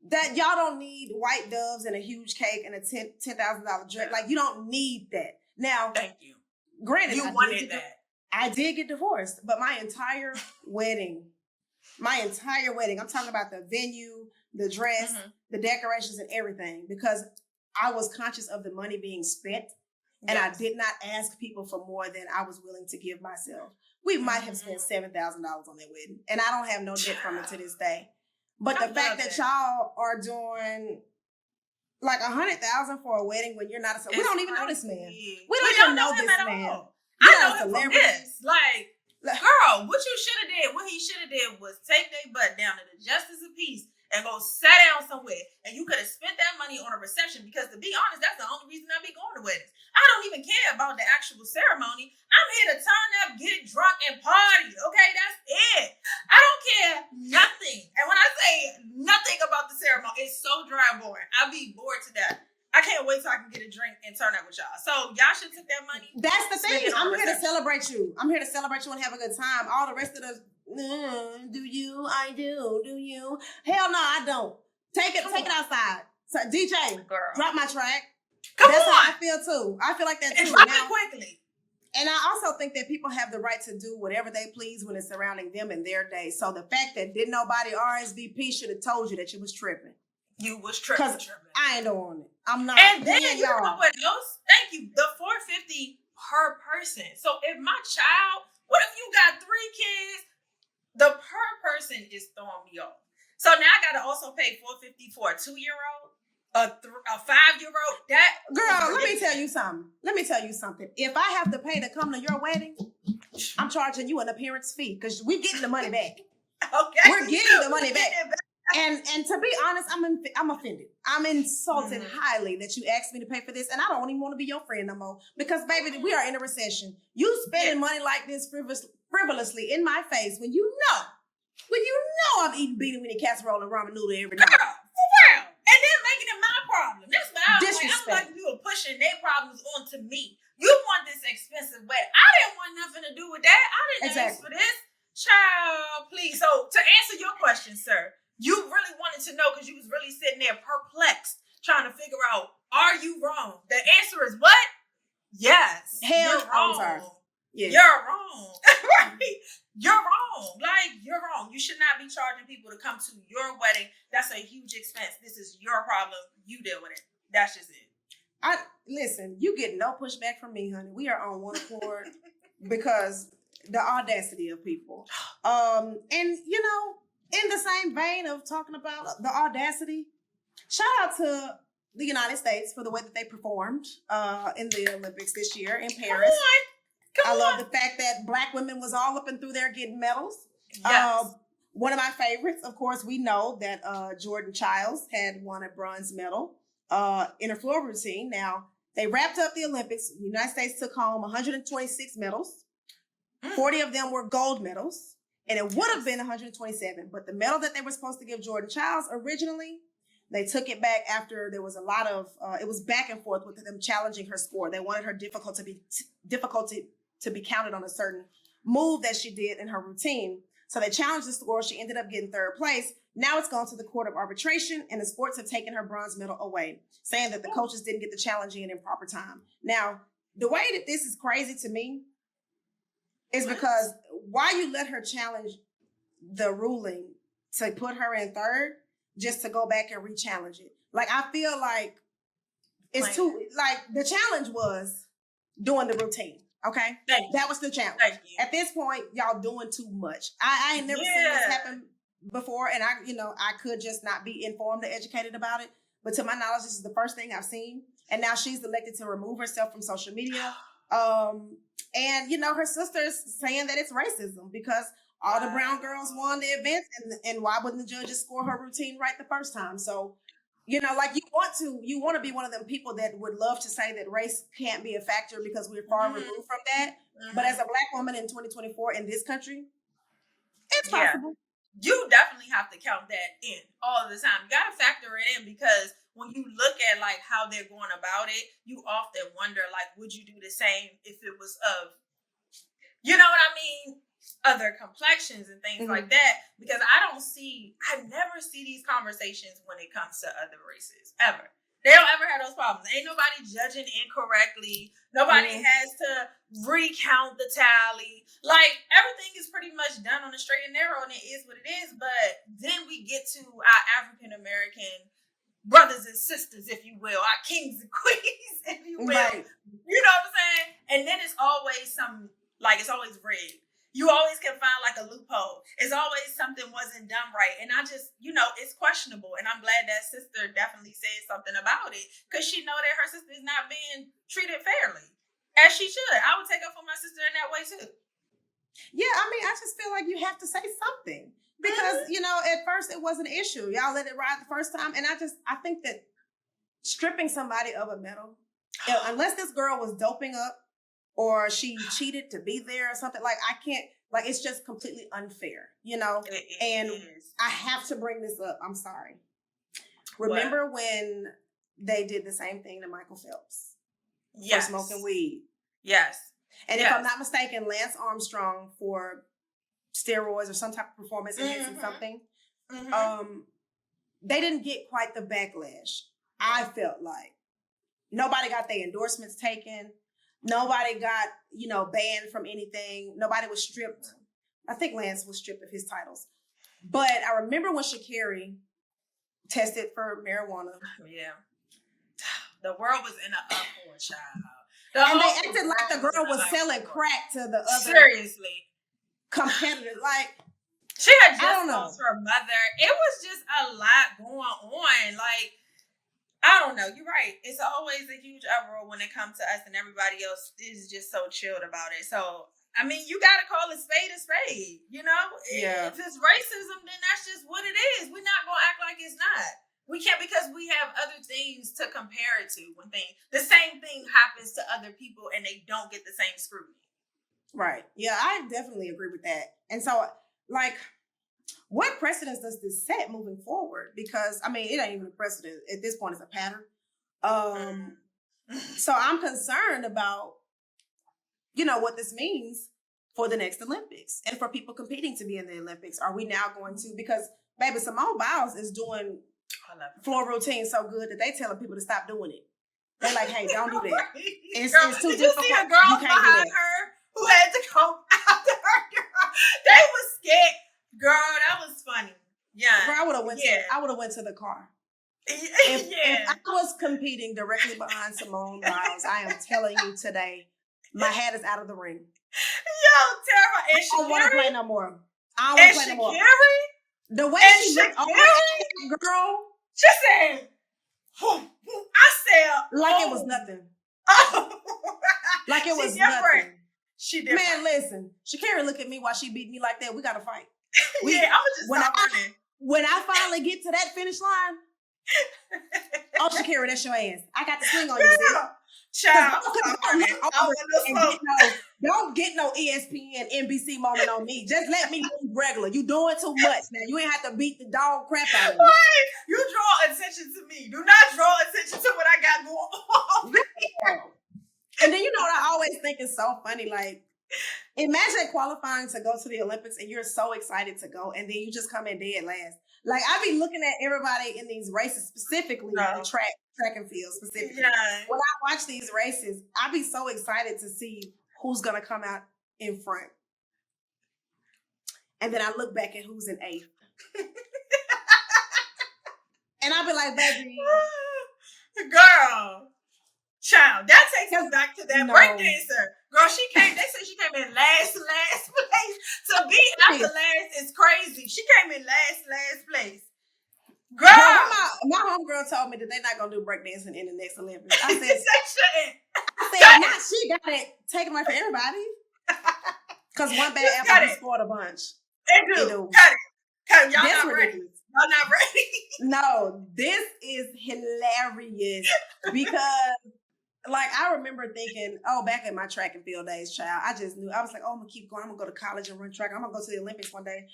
That y'all don't need white doves and a huge cake and a $10,000 drink. Like, you don't need that. Now, thank you. Granted, you wanted that. I did get divorced, but my entire wedding, I'm talking about the venue, the dress, the decorations and everything, because I was conscious of the money being spent and I did not ask people for more than I was willing to give myself. We might have spent $7,000 on that wedding, and I don't have no debt from it to this day. But the fact that y'all are doing like $100,000 for a wedding when you're not we don't even know this man. We don't even know this man. I know him from this. Like, girl, what you should have did, what he should have did was take their butt down to the Justice of Peace and go sit down somewhere. And you could have spent that money on a reception, because to be honest, that's the only reason I be going to weddings. I don't even care about the actual ceremony. I'm here to turn up, get drunk, and party. Okay, that's it. I don't care nothing. And when I say nothing about the ceremony, it's so dry and boring. I'll be bored to death. I can't wait till I can get a drink and turn up with y'all. So y'all should take that money. That's the thing. I'm here to celebrate you. I'm here to celebrate you and have a good time. All the rest of the do you? I do. Do you? Hell no, I don't. Take it outside. So DJ, drop my track. That's how I feel too. I feel like that too. And drop it quickly. And I also think that people have the right to do whatever they please when it's surrounding them in their day. So the fact that didn't nobody RSVP should have told you that you was tripping. You was tripping. I ain't doing it. I'm not. And then you know what else? Thank you. The $450 per person. So if my child, what if you got 3 kids? The per person is throwing me off. So now I gotta also pay $450 for a 2-year-old, a 5-year-old. That girl, let me tell you something. If I have to pay to come to your wedding, I'm charging you an appearance fee because we're getting the money back. Okay, we're getting the money back. And to be honest, I'm offended. I'm insulted highly that you asked me to pay for this, and I don't even want to be your friend no more. Because baby, we are in a recession. You spending money like this frivolously in my face when you know I'm eating beanie weenie casserole and ramen noodle every night. Girl, for real. And then making it my problem. That's what I was like. I'm like, you were pushing their problems onto me. You want this expensive wedding. I didn't want nothing to do with that. I didn't ask for this. Child, please. So to answer your question, sir, you really wanted to know because you was really sitting there perplexed, trying to figure out, are you wrong? The answer is what? Yeah. You're wrong. Right? You're wrong. Like, you're wrong. You should not be charging people to come to your wedding. That's a huge expense. This is your problem. You deal with it. That's just it. Listen, you get no pushback from me, honey. We are on one accord because the audacity of people. And you know, in the same vein of talking about the audacity, shout out to the United States for the way that they performed in the Olympics this year in Paris. Come on. I love the fact that Black women was all up and through there getting medals. Yes. One of my favorites, of course, we know that Jordan Childs had won a bronze medal in her floor routine. Now, they wrapped up the Olympics. The United States took home 126 medals. 40 of them were gold medals, and it would have been 127. But the medal that they were supposed to give Jordan Childs originally, they took it back after there was a lot of, it was back and forth with them challenging her score. They wanted her difficulty to be counted on a certain move that she did in her routine. So they challenged the score. She ended up getting third place. Now it's gone to the court of arbitration, and the sports have taken her bronze medal away, saying that the coaches didn't get the challenge in proper time. Now, the way that this is crazy to me is because why you let her challenge the ruling to put her in third just to go back and re-challenge it. Like, I feel like it's too, like, the challenge was doing the routine. Okay, that was the challenge. At this point, y'all doing too much. I ain't never seen this happen before, and I could just not be informed or educated about it. But to my knowledge, this is the first thing I've seen. And now she's elected to remove herself from social media. And her sister's saying that it's racism because all the brown girls won the event, and why wouldn't the judges score her routine right the first time? So, like you want to be one of them people that would love to say that race can't be a factor because we're far removed from that. But as a Black woman in 2024 in this country, it's possible. You definitely have to count that in all the time. You got to factor it in because when you look at like how they're going about it, you often wonder like, would you do the same if it was of, you know what I mean? Other complexions and things like that, because I never see these conversations when it comes to other races ever. They don't ever have those problems. Ain't nobody judging incorrectly. Nobody has to recount the tally. Like, everything is pretty much done on the straight and narrow, and it is what it is. But then we get to our African American brothers and sisters, if you will, our kings and queens, if you will. Right. You know what I'm saying? And then it's always it's always rigged. You always can find like a loophole. It's always something wasn't done right. And I just, it's questionable. And I'm glad that sister definitely said something about it because she know that her sister is not being treated fairly, as she should. I would take up for my sister in that way too. Yeah, I mean, I just feel like you have to say something because, at first it was an issue. Y'all let it ride the first time. And I think that stripping somebody of a medal, unless this girl was doping up, or she cheated to be there or something, it's just completely unfair, and I have to bring this up. I'm sorry. Remember when they did the same thing to Michael Phelps for smoking weed? Yes. And if I'm not mistaken, Lance Armstrong for steroids or some type of performance enhancing something, they didn't get quite the backlash. I felt like nobody got their endorsements taken. Nobody got, banned from anything. Nobody was stripped. I think Lance was stripped of his titles. But I remember when Sha'Carri tested for marijuana. Yeah. The world was in an uproar, child. And they acted like the girl was selling crack to the other competitors. Like, she had just lost her mother. It was just a lot going on. Like, I don't know. You're right. It's always a huge uproar when it comes to us, and everybody else is just so chilled about it. So, I mean, you got to call a spade a spade, Yeah. If it's racism, then that's just what it is. We're not going to act like it's not. We can't, because we have other things to compare it to. When the same thing happens to other people and they don't get the same scrutiny. Right. Yeah, I definitely agree with that. And so, what precedence does this set moving forward? Because, I mean, it ain't even a precedent. At this point, it's a pattern. So I'm concerned about, what this means for the next Olympics and for people competing to be in the Olympics. Are we now going to, because, baby, Simone Biles is doing floor routine so good that they telling people to stop doing it. They're like, hey, don't do that. It's too difficult. You see the girls behind her who had to go after her. Girl. They was scared. Girl, that was funny. Yeah. Girl, I would have went to the car. If I was competing directly behind Simone Biles, I am telling you today, my hat is out of the ring. Yo, terrible. And I don't want to play no more. I don't want and to play no more. Shakira, The way and she looked over at that girl, she said, I said, like it was nothing. Oh. Like it was She different. nothing. She different. Man, listen, Shakira look at me while she beat me like that. We got to fight. Yeah, I was just running. When I finally get to that finish line, oh, Shakira, that's your ass. I got the swing on you, sis. Child, don't get no ESPN, NBC moment on me. Just let me be regular. You doing too much now. You ain't have to beat the dog crap out of me. Right. You draw attention to me. Do not draw attention to what I got going on. And then you know what I always think is so funny? Like, imagine qualifying to go to the Olympics and you're so excited to go, and then you just come in dead last. Like, I be looking at everybody in these races, specifically the track and field specifically. Yeah. When I watch these races, I be so excited to see who's gonna come out in front. And then I look back at who's in eighth. And I be like, baby. Girl. Child, that takes us back to that breakdancer. Girl, they said she came in last place. To be after last is crazy. She came in last place. Girl, my homegirl told me that they're not gonna do breakdancing in the next Olympics. I said, they shouldn't. I said, not she got it taken away from everybody. Because one bad apple spoiled a bunch. They do. Cut it. Y'all That's not ridiculous. ready. Y'all not ready. No, this is hilarious because, like, I remember thinking, back in my track and field days, child, I just knew. I was like, I'm going to keep going. I'm going to go to college and run track. I'm going to go to the Olympics one day.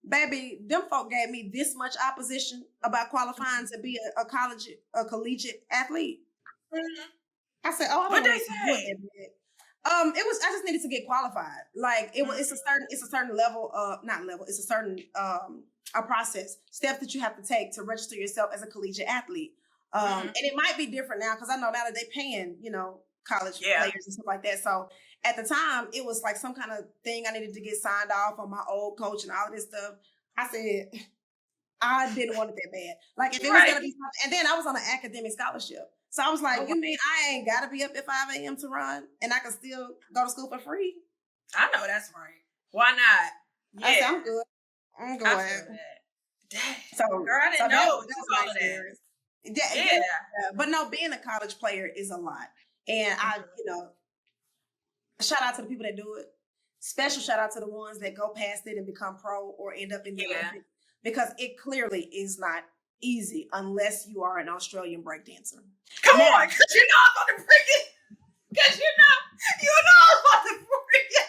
Baby, them folk gave me this much opposition about qualifying to be a collegiate athlete. Mm-hmm. I said, I don't know what they say. I just needed to get qualified. Like, it's a certain level of, it's a certain, a process, steps that you have to take to register yourself as a collegiate athlete. And it might be different now because I know now that they're paying, college players and stuff like that. So at the time, it was like some kind of thing I needed to get signed off on my old coach and all of this stuff. I said, I didn't want it that bad. Like if it was going to be something, and then I was on an academic scholarship. So I was like, you mean I ain't got to be up at 5 a.m. to run and I can still go to school for free? I know that's right. Why not? Yeah. I said, I'm good. I'm good. I feel that. So, girl, I didn't know that was all of that. Yeah. But no, being a college player is a lot. And I, shout out to the people that do it. Special shout out to the ones that go past it and become pro or end up in the Olympics. Because it clearly is not easy unless you are an Australian breakdancer. Come on, because you know I'm about to bring it. Because you know I'm about to bring it.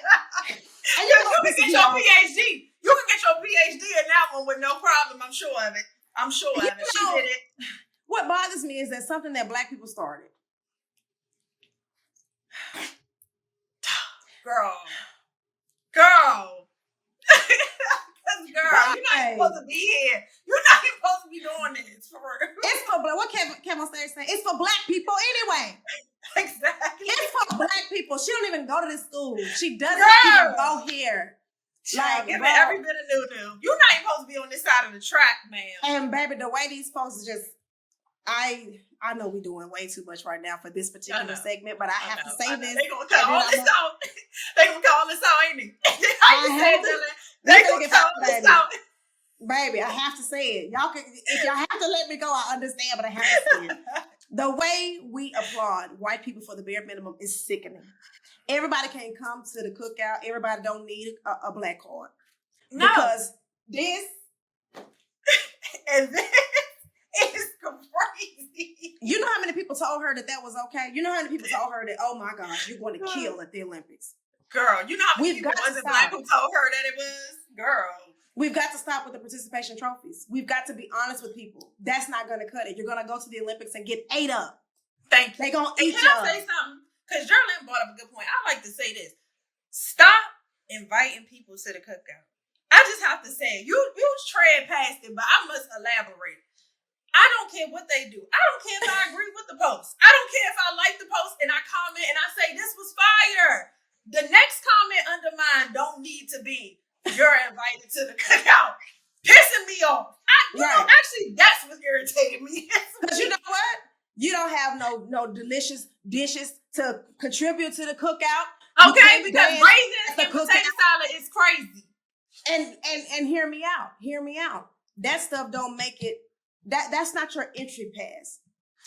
And you can get your PhD. You can get your PhD in that one with no problem. I'm sure of it. She did it. What bothers me is that something that Black people started. Girl. Because, girl, you're not even supposed to be here. You're not even supposed to be doing this, for real. It's for Black. What Kevin on stage saying? It's for Black people anyway. Exactly. It's for Black people. She don't even go to this school. She doesn't even go here. Like, give it every bit of new. You're not even supposed to be on this side of the track, man. And baby, the way these folks just, I know we're doing way too much right now for this particular segment, but I have to say this. They gonna call this out. They gonna call this out, ain't they? They gonna call this out. Baby, I have to say it. If y'all have to let me go, I understand, but I have to say it. The way we applaud white people for the bare minimum is sickening. Everybody can't come to the cookout. Everybody don't need a Black card. No. Because this and this is crazy. You know how many people told her that was okay? You know how many people told her that, oh my gosh, you're going to kill at the Olympics? Girl, you know how many people wasn't Black who told her that it was? Girl. We've got to stop with the participation trophies. We've got to be honest with people. That's not going to cut it. You're going to go to the Olympics and get ate up. Thank you. They're going to eat you up. Can I say something? Because Jerrilyn brought up a good point. I like to say this. Stop inviting people to the cookout. I just have to say, you tread past it, but I must elaborate. I don't care what they do. I don't care if I agree with the post. I don't care if I like the post and I comment and I say, this was fire. The next comment you're invited to the cookout. Pissing me off. Actually, that's what irritated me. Because you know what? You don't have no delicious dishes to contribute to the cookout. Okay, because raisins and potato salad is crazy. And hear me out. Hear me out. That stuff don't make it. That's not your entry pass.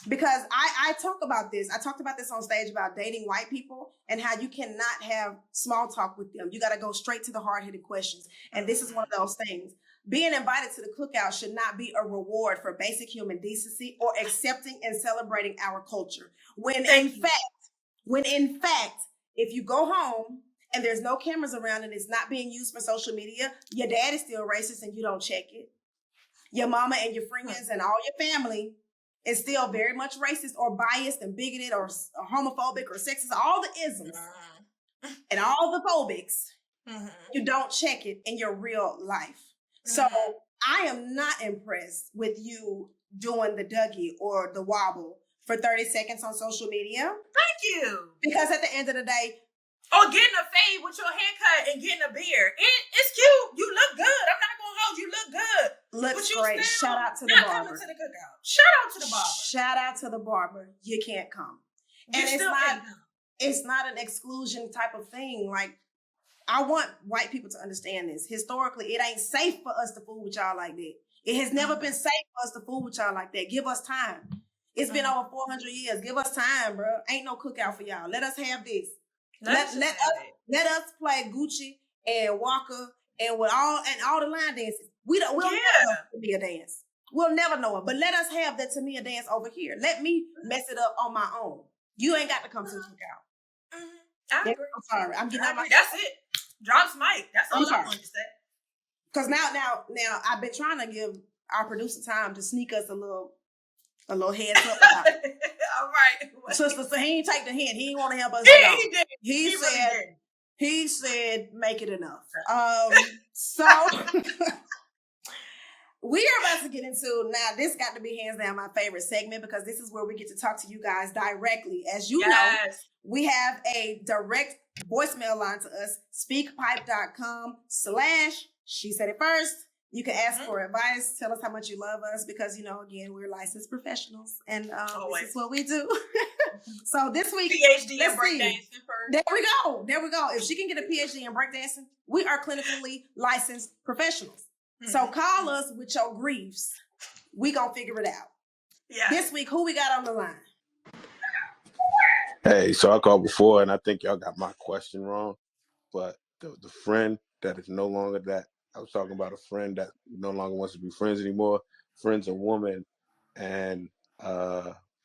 Because I talk about this. I talked about this on stage about dating white people and how you cannot have small talk with them. You got to go straight to the hard-hitting questions. And this is one of those things. Being invited to the cookout should not be a reward for basic human decency or accepting and celebrating our culture. When in fact, if you go home and there's no cameras around and it's not being used for social media, your dad is still racist and you don't check it. Your mama and your friends and all your family is still very much racist or biased and bigoted or homophobic or sexist, all the isms and all the phobics. You don't check it in your real life. So I am not impressed with you doing the Dougie or the wobble for 30 seconds on social media. Thank you. Because at the end of the day, or getting a fade with your haircut and getting a beard. It's cute. You look good. I'm not going to hold you. Look good. Looks great. Shout out to the barber. Coming to the cookout. Shout out to the barber. Shout out to the barber. You can't come. And it's not an exclusion type of thing. Like, I want white people to understand this. Historically, it ain't safe for us to fool with y'all like that. It has never been safe for us to fool with y'all like that. Give us time. It's been over 400 years. Give us time, bro. Ain't no cookout for y'all. Let us have this. Let us play Gucci and Walker and with all the line dances. We'll never know Tamia dance. We'll never know it. But let us have that Tamia dance over here. Let me mess it up on my own. You ain't got to come to the cookout. I agree. I'm sorry. I'm getting out my. That's it. Drops mic. That's all I wanted to say. Because now I've been trying to give our producer time to sneak us a little heads up about it. All right. Sister, so he ain't take the hint. He ain't want to help us. He did. He said, make it enough. So we are about to get into, now this got to be hands down my favorite segment because this is where we get to talk to you guys directly. As you know, we have a direct voicemail line to us, speakpipe.com/ she said it first. You can ask for advice. Tell us how much you love us because, again, we're licensed professionals and this is what we do. So this week, PhD in breakdancing first. There we go. If she can get a PhD in breakdancing, we are clinically licensed professionals. So call us with your griefs. We gonna figure it out. Yeah. This week, who we got on the line? Hey, so I called before and I think y'all got my question wrong, but the friend that is no longer that, I was talking about a friend that no longer wants to be friends anymore. Friend's a woman, and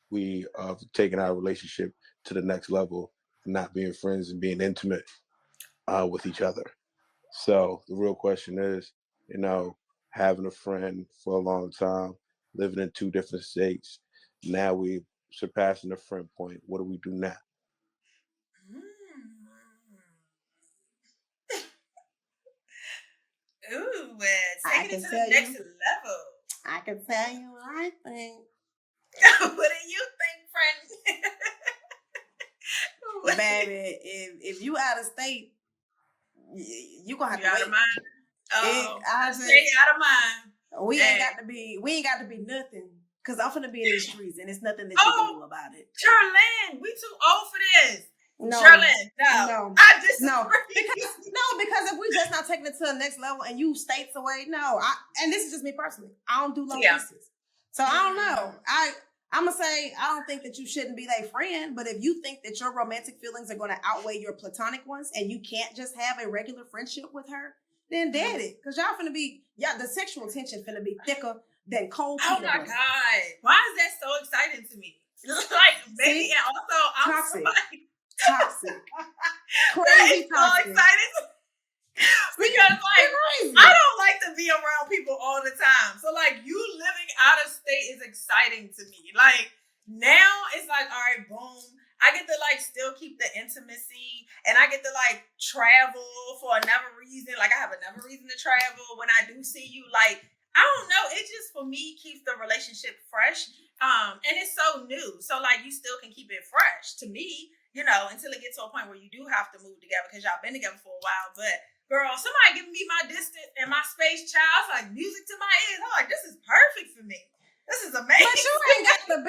we have taken our relationship to the next level, not being friends and being intimate with each other. So the real question is, having a friend for a long time, living in two different states, now we surpassing the friend point. What do we do now? Ooh, taking it to the next level. I can tell you what I think. What do you think, friend? Baby, if you out of state, you gonna have to out wait. Of mind. Stay out of mind. We ain't got to be nothing. Cause I'm finna be in these streets and it's nothing that you can do about it. Jerrilyn, we too old for this. No, Jerrilyn, no. I disagree. Because if we just not taking it to the next level and you states away, and this is just me personally, I don't do long distance. So I don't know. I'm gonna say I don't think that you shouldn't be their friend, but if you think that your romantic feelings are gonna outweigh your platonic ones and you can't just have a regular friendship with her, then dead it. Cause y'all finna be, the sexual tension finna be thicker than cold. Oh my God. Why is that so exciting to me? Like, baby, and also I'm toxic. Crazy toxic. So excited. Because I don't like to be around people all the time. So you living out of state is exciting to me. Now it's all right, boom. I get to still keep the intimacy and I get to travel for another reason. I have another reason to travel when I do see you. I don't know. It just, for me, keeps the relationship fresh. And it's so new. So, you still can keep it fresh to me, until it gets to a point where you do have to move together because y'all been together for a while. But girl, somebody giving me my distance and my space, child. It's like music to my ears. I'm like, this is perfect for me. This is amazing. But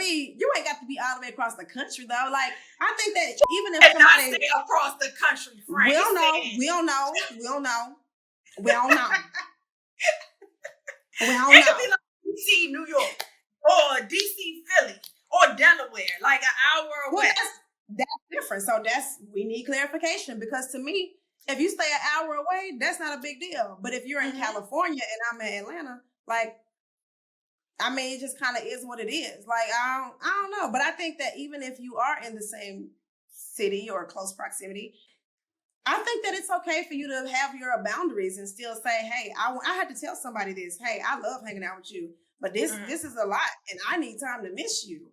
you ain't got to be all the way across the country though. Like I think that even if and somebody not say across the country, friend. we don't know. We don't know. It could be like DC, New York, or DC, Philly, or Delaware, like an hour away. Well, that's different. So we need clarification because to me, if you stay an hour away, that's not a big deal. But if you're in California and I'm in Atlanta, like, I mean, it just kind of is what it is. Like, I don't know. But I think that even if you are in the same city or close proximity, I think that it's okay for you to have your boundaries and still say, hey, I had to tell somebody this. Hey, I love hanging out with you, but this is a lot and I need time to miss you.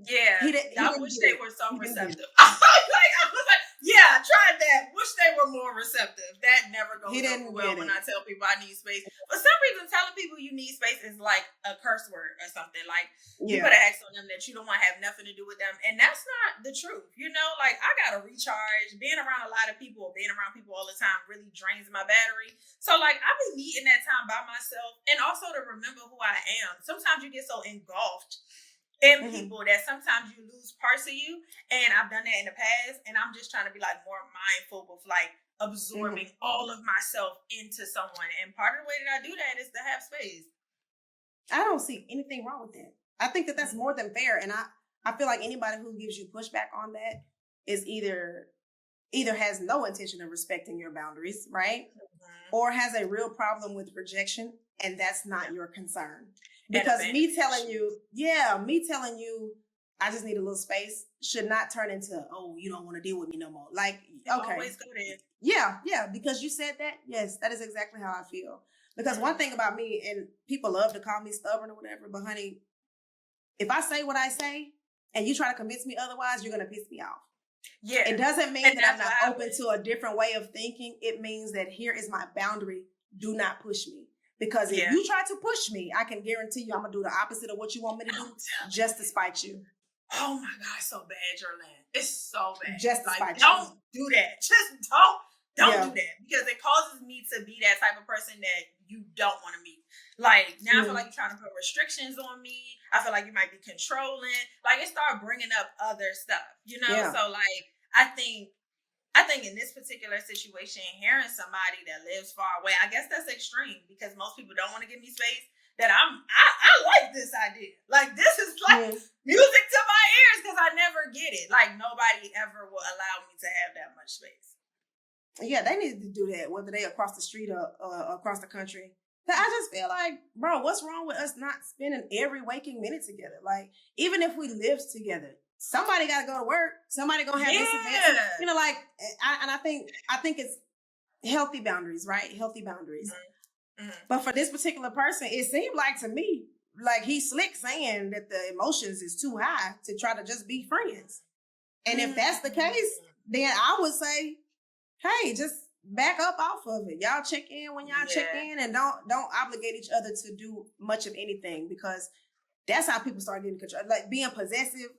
Yeah, I wish they were so receptive. I was like, yeah, I tried that. Wish they were more receptive. That never goes over well when I tell people I need space. For some reason, telling people you need space is like a curse word or something. Like, you better ask on them that you don't want to have nothing to do with them. And that's not the truth. You know, like, I got to recharge. Being around a lot of people or being around people all the time really drains my battery. So, like, I've been needing that time by myself and also to remember who I am. Sometimes you get so engulfed in people that sometimes you lose parts of you, and I've done that in the past, and I'm just trying to be like more mindful of like absorbing all of myself into someone, and part of the way that I do that is to have space. I don't see anything wrong with that. I think that that's more than fair, and I feel like anybody who gives you pushback on that is either has no intention of respecting your boundaries, right? Or has a real problem with rejection, and that's not your concern. Because me telling you, I just need a little space should not turn into, oh, you don't want to deal with me no more. Like, okay. Always go there. Yeah, because you said that. Yes, that is exactly how I feel. Because one thing about me, and people love to call me stubborn or whatever, but honey, if I say what I say and you try to convince me otherwise, you're going to piss me off. Yeah. It doesn't mean that I'm not open to a different way of thinking. It means that here is my boundary. Do not push me. Because if you try to push me, I can guarantee you I'm going to do the opposite of what you want me to do just to spite you. Oh my God, it's so bad, Jerrilyn. It's so bad. Just to spite you. Don't do that. Just don't do that. Because it causes me to be that type of person that you don't want to meet. Like, now I feel like you're trying to put restrictions on me. I feel like you might be controlling. Like, it started bringing up other stuff, you know? Yeah. So, like, I think in this particular situation, hearing somebody that lives far away, I guess that's extreme because most people don't want to give me space. That I like this idea. Like, this is like music to my ears because I never get it. Like, nobody ever will allow me to have that much space. Yeah, they need to do that, whether they across the street or across the country. I just feel like, bro, what's wrong with us not spending every waking minute together? Like, even if we live together, somebody got to go to work. Somebody gonna have this event. You know, like, I think it's healthy boundaries, right? Healthy boundaries. But for this particular person, it seemed like to me, like he's slick saying that the emotions is too high to try to just be friends. And if that's the case, then I would say, hey, just back up off of it. Y'all check in when y'all check in, and don't obligate each other to do much of anything, because that's how people start getting control, like being possessive.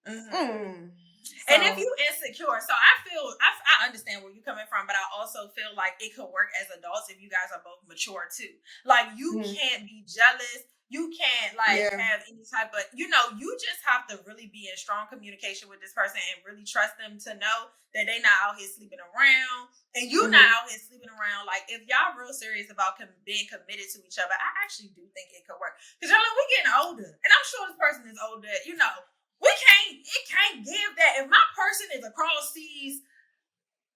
And if you insecure, so I understand where you're coming from, but I also feel like it could work as adults if you guys are both mature too. Like, you can't be jealous. You can't have any type of, you just have to really be in strong communication with this person and really trust them to know that they not out here sleeping around and you not out here sleeping around. Like, if y'all real serious about being committed to each other, I actually do think it could work. Because we're getting older, and I'm sure this person is older, it can't give that. If my person is across seas,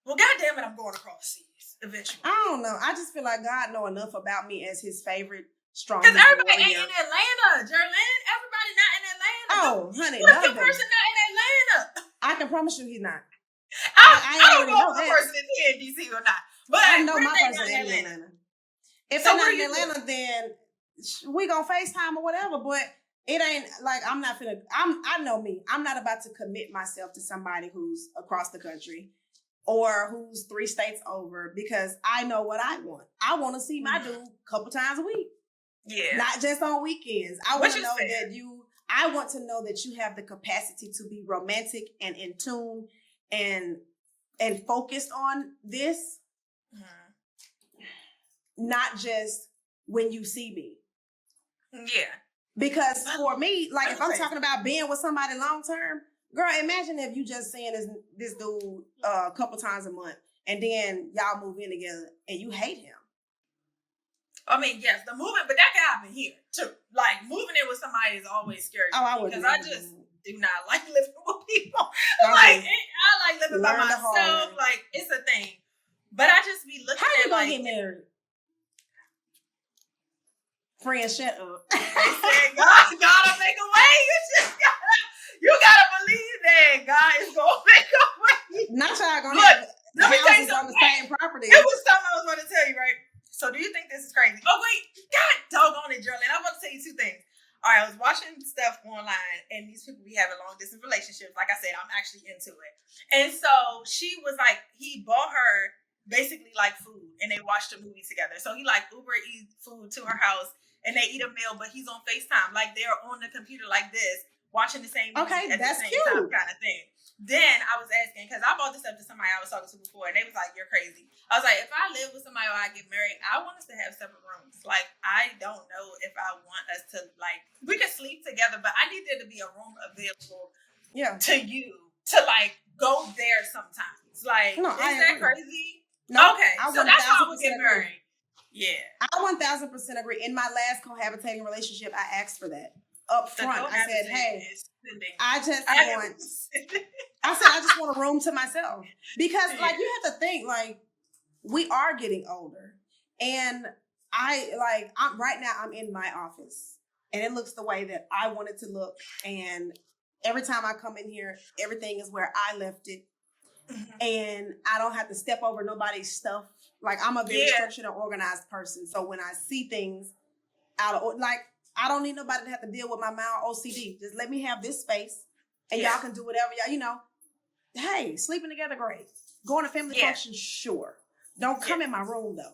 well, goddamn it, I'm going across seas eventually. I don't know. I just feel like God know enough about me as his favorite strong. Because everybody ain't in Atlanta, Jerrilyn. Everybody not in Atlanta. Oh, honey, what if your person not in Atlanta? I can promise you he's not. I don't know if the person is here in DC or not. But I know my person ain't in Atlanta. If they're not in Atlanta, then we gonna FaceTime or whatever, but it ain't like I know me. I'm not about to commit myself to somebody who's across the country or who's 3 states over, because I know what I want. I want to see my dude a couple times a week. Yeah. Not just on weekends. I want to know that you have the capacity to be romantic and in tune and focused on this. not just when you see me. Yeah. Because for me, like if I'm Okay. talking about being with somebody long term, girl, imagine if you just seeing this dude a couple times a month and then y'all move in together and you hate him. I mean, yes, the moving, but that can happen here too. Like moving in with somebody is always scary. Oh, I wouldn't. Because I just do not like living with people. Okay. Like I like living by Learn the hard myself. way. Like it's a thing. But I just be looking How you at gonna like get married? Friend, shut up. they said God gotta make a way. You gotta believe that God is gonna make a way. Not y'all gonna Look, have let me tell you houses on the something. same property. It was something I was going to tell you, right? So do you think this is crazy? Oh, wait. God doggone it, Jerrilyn. I'm about to tell you two things. All right, I was watching stuff online, and these people be having long-distance relationships. Like I said, I'm actually into it. And so she was like, he bought her basically like food, and they watched a movie together. So he like Uber eats food to her house, and they eat a meal, but he's on FaceTime. Like they're on the computer like this, watching the same movie Okay, at that's the same time cute. kind of thing. Then I was asking, because I brought this up to somebody I was talking to before, and they was like, you're crazy. I was like, if I live with somebody or I get married, I want us to have separate rooms. Like, I don't know if I want us to, like, we can sleep together, but I need there to be a room available to you to, like, go there sometimes. Like, No, is that crazy? No, Okay, I so that's how I would 1000% get agree. married. Yeah. I 1000% agree. In my last cohabitating relationship, I asked for that up front. I said, hey, I just want a room to myself. Because like you have to think, like, we are getting older. And I'm right now I'm in my office and it looks the way that I want it to look. And every time I come in here, everything is where I left it. And I don't have to step over nobody's stuff. Like I'm a very structured and organized person. So when I see things out of, like, I don't need nobody to have to deal with my mild OCD. Just let me have this space and y'all can do whatever y'all, you know. Hey, sleeping together, great. Going to family function, sure. Don't come in my room though.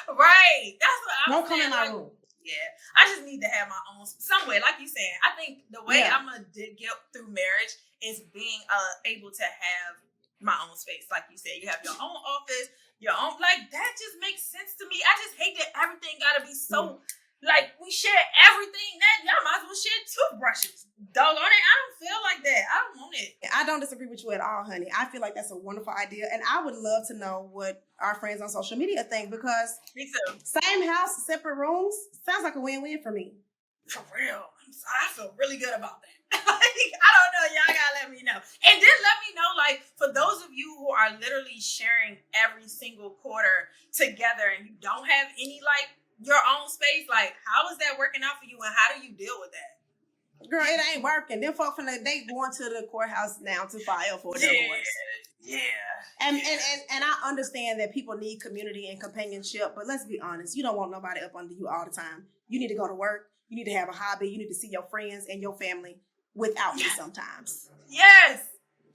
Right. That's what I'm Don't come saying. in my room. Yeah. I just need to have my own somewhere. Like you said, I think the way I'm gonna get through marriage is being able to have my own space. Like you said, you have your own office, your own, like that just makes sense to me. I just hate that everything gotta be so like we share everything. That y'all might as well share toothbrushes. Doggone it, I don't feel like that. I don't want it. I don't disagree with you at all, honey. I feel like that's a wonderful idea. And I would love to know what our friends on social media think because me too. Same house, separate rooms, sounds like a win-win for me. For real. I feel really good about that. Like, I don't know. Y'all gotta let me know. And then let me know, like, for those of you who are literally sharing every single quarter together and you don't have any, like, your own space, like, how is that working out for you and how do you deal with that? Girl, it ain't working. Them folks, they going to the courthouse now to file for divorce. Yeah. And I understand that people need community and companionship, but let's be honest, you don't want nobody up under you all the time. You need to go to work. You need to have a hobby. You need to see your friends and your family without me sometimes. Yes.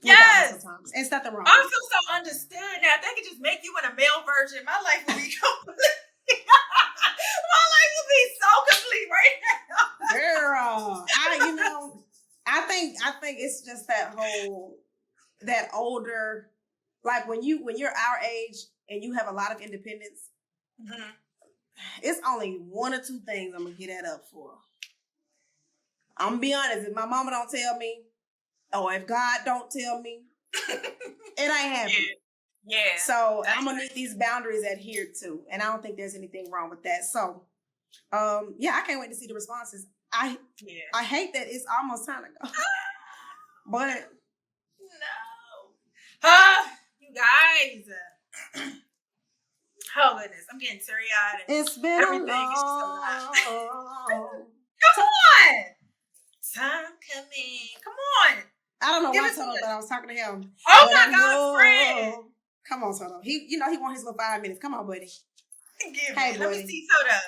Sometimes. It's nothing wrong. I feel so understood now. If they could just make you in a male version, my life would be complete. My life would be so complete right now. Girl, I think it's just that older, like when you're our age and you have a lot of independence, it's only one or two things I'm gonna get that up for. I'm gonna be honest, if my mama don't tell me, or if God don't tell me, it ain't happening. Yeah. So I'm gonna need these boundaries adhered to, and I don't think there's anything wrong with that. So, I can't wait to see the responses. I hate that it's almost time to go, but you guys. Oh goodness, I'm getting teary-eyed. It's been everything a is just so long. Come on, time coming. Come on. I don't know why Toto thought I was talking to him. Oh my God, friend. Come on, Toto. He want his little 5 minutes. Come on, buddy. Let me see Toto.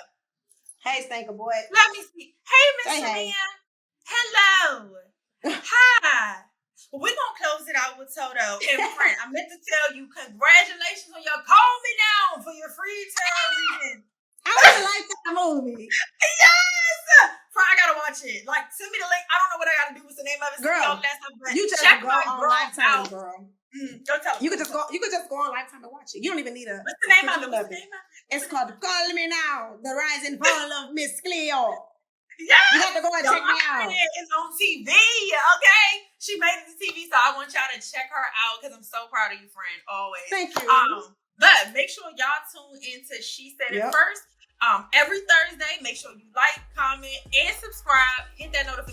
Hey, Stanker boy. Let me see. Hey, Miss Mia. Hello. Hi. We're going to close it out with Toto. And friend, I meant to tell you, congratulations on your Calm Me Down for your free tarot reading. I really like that movie. Yes. I gotta watch it. Like, send me the link. I don't know what I gotta do. What's the name of it? Girl, but you just check go my on girl Lifetime, out. girl. Go tell them. You could just go on Lifetime and watch it. You don't even need a. What's the name of it? What's the name of it? It's called Call Me Now, The Rise and Fall of Miss Cleo. Yeah, you have to go and check me out. It's on TV, okay? She made it to TV, so I want y'all to check her out because I'm so proud of you, friend. Always. Thank you. But make sure y'all tune into She Said It First. Every Thursday, make sure you like, comment, and subscribe. Hit that notification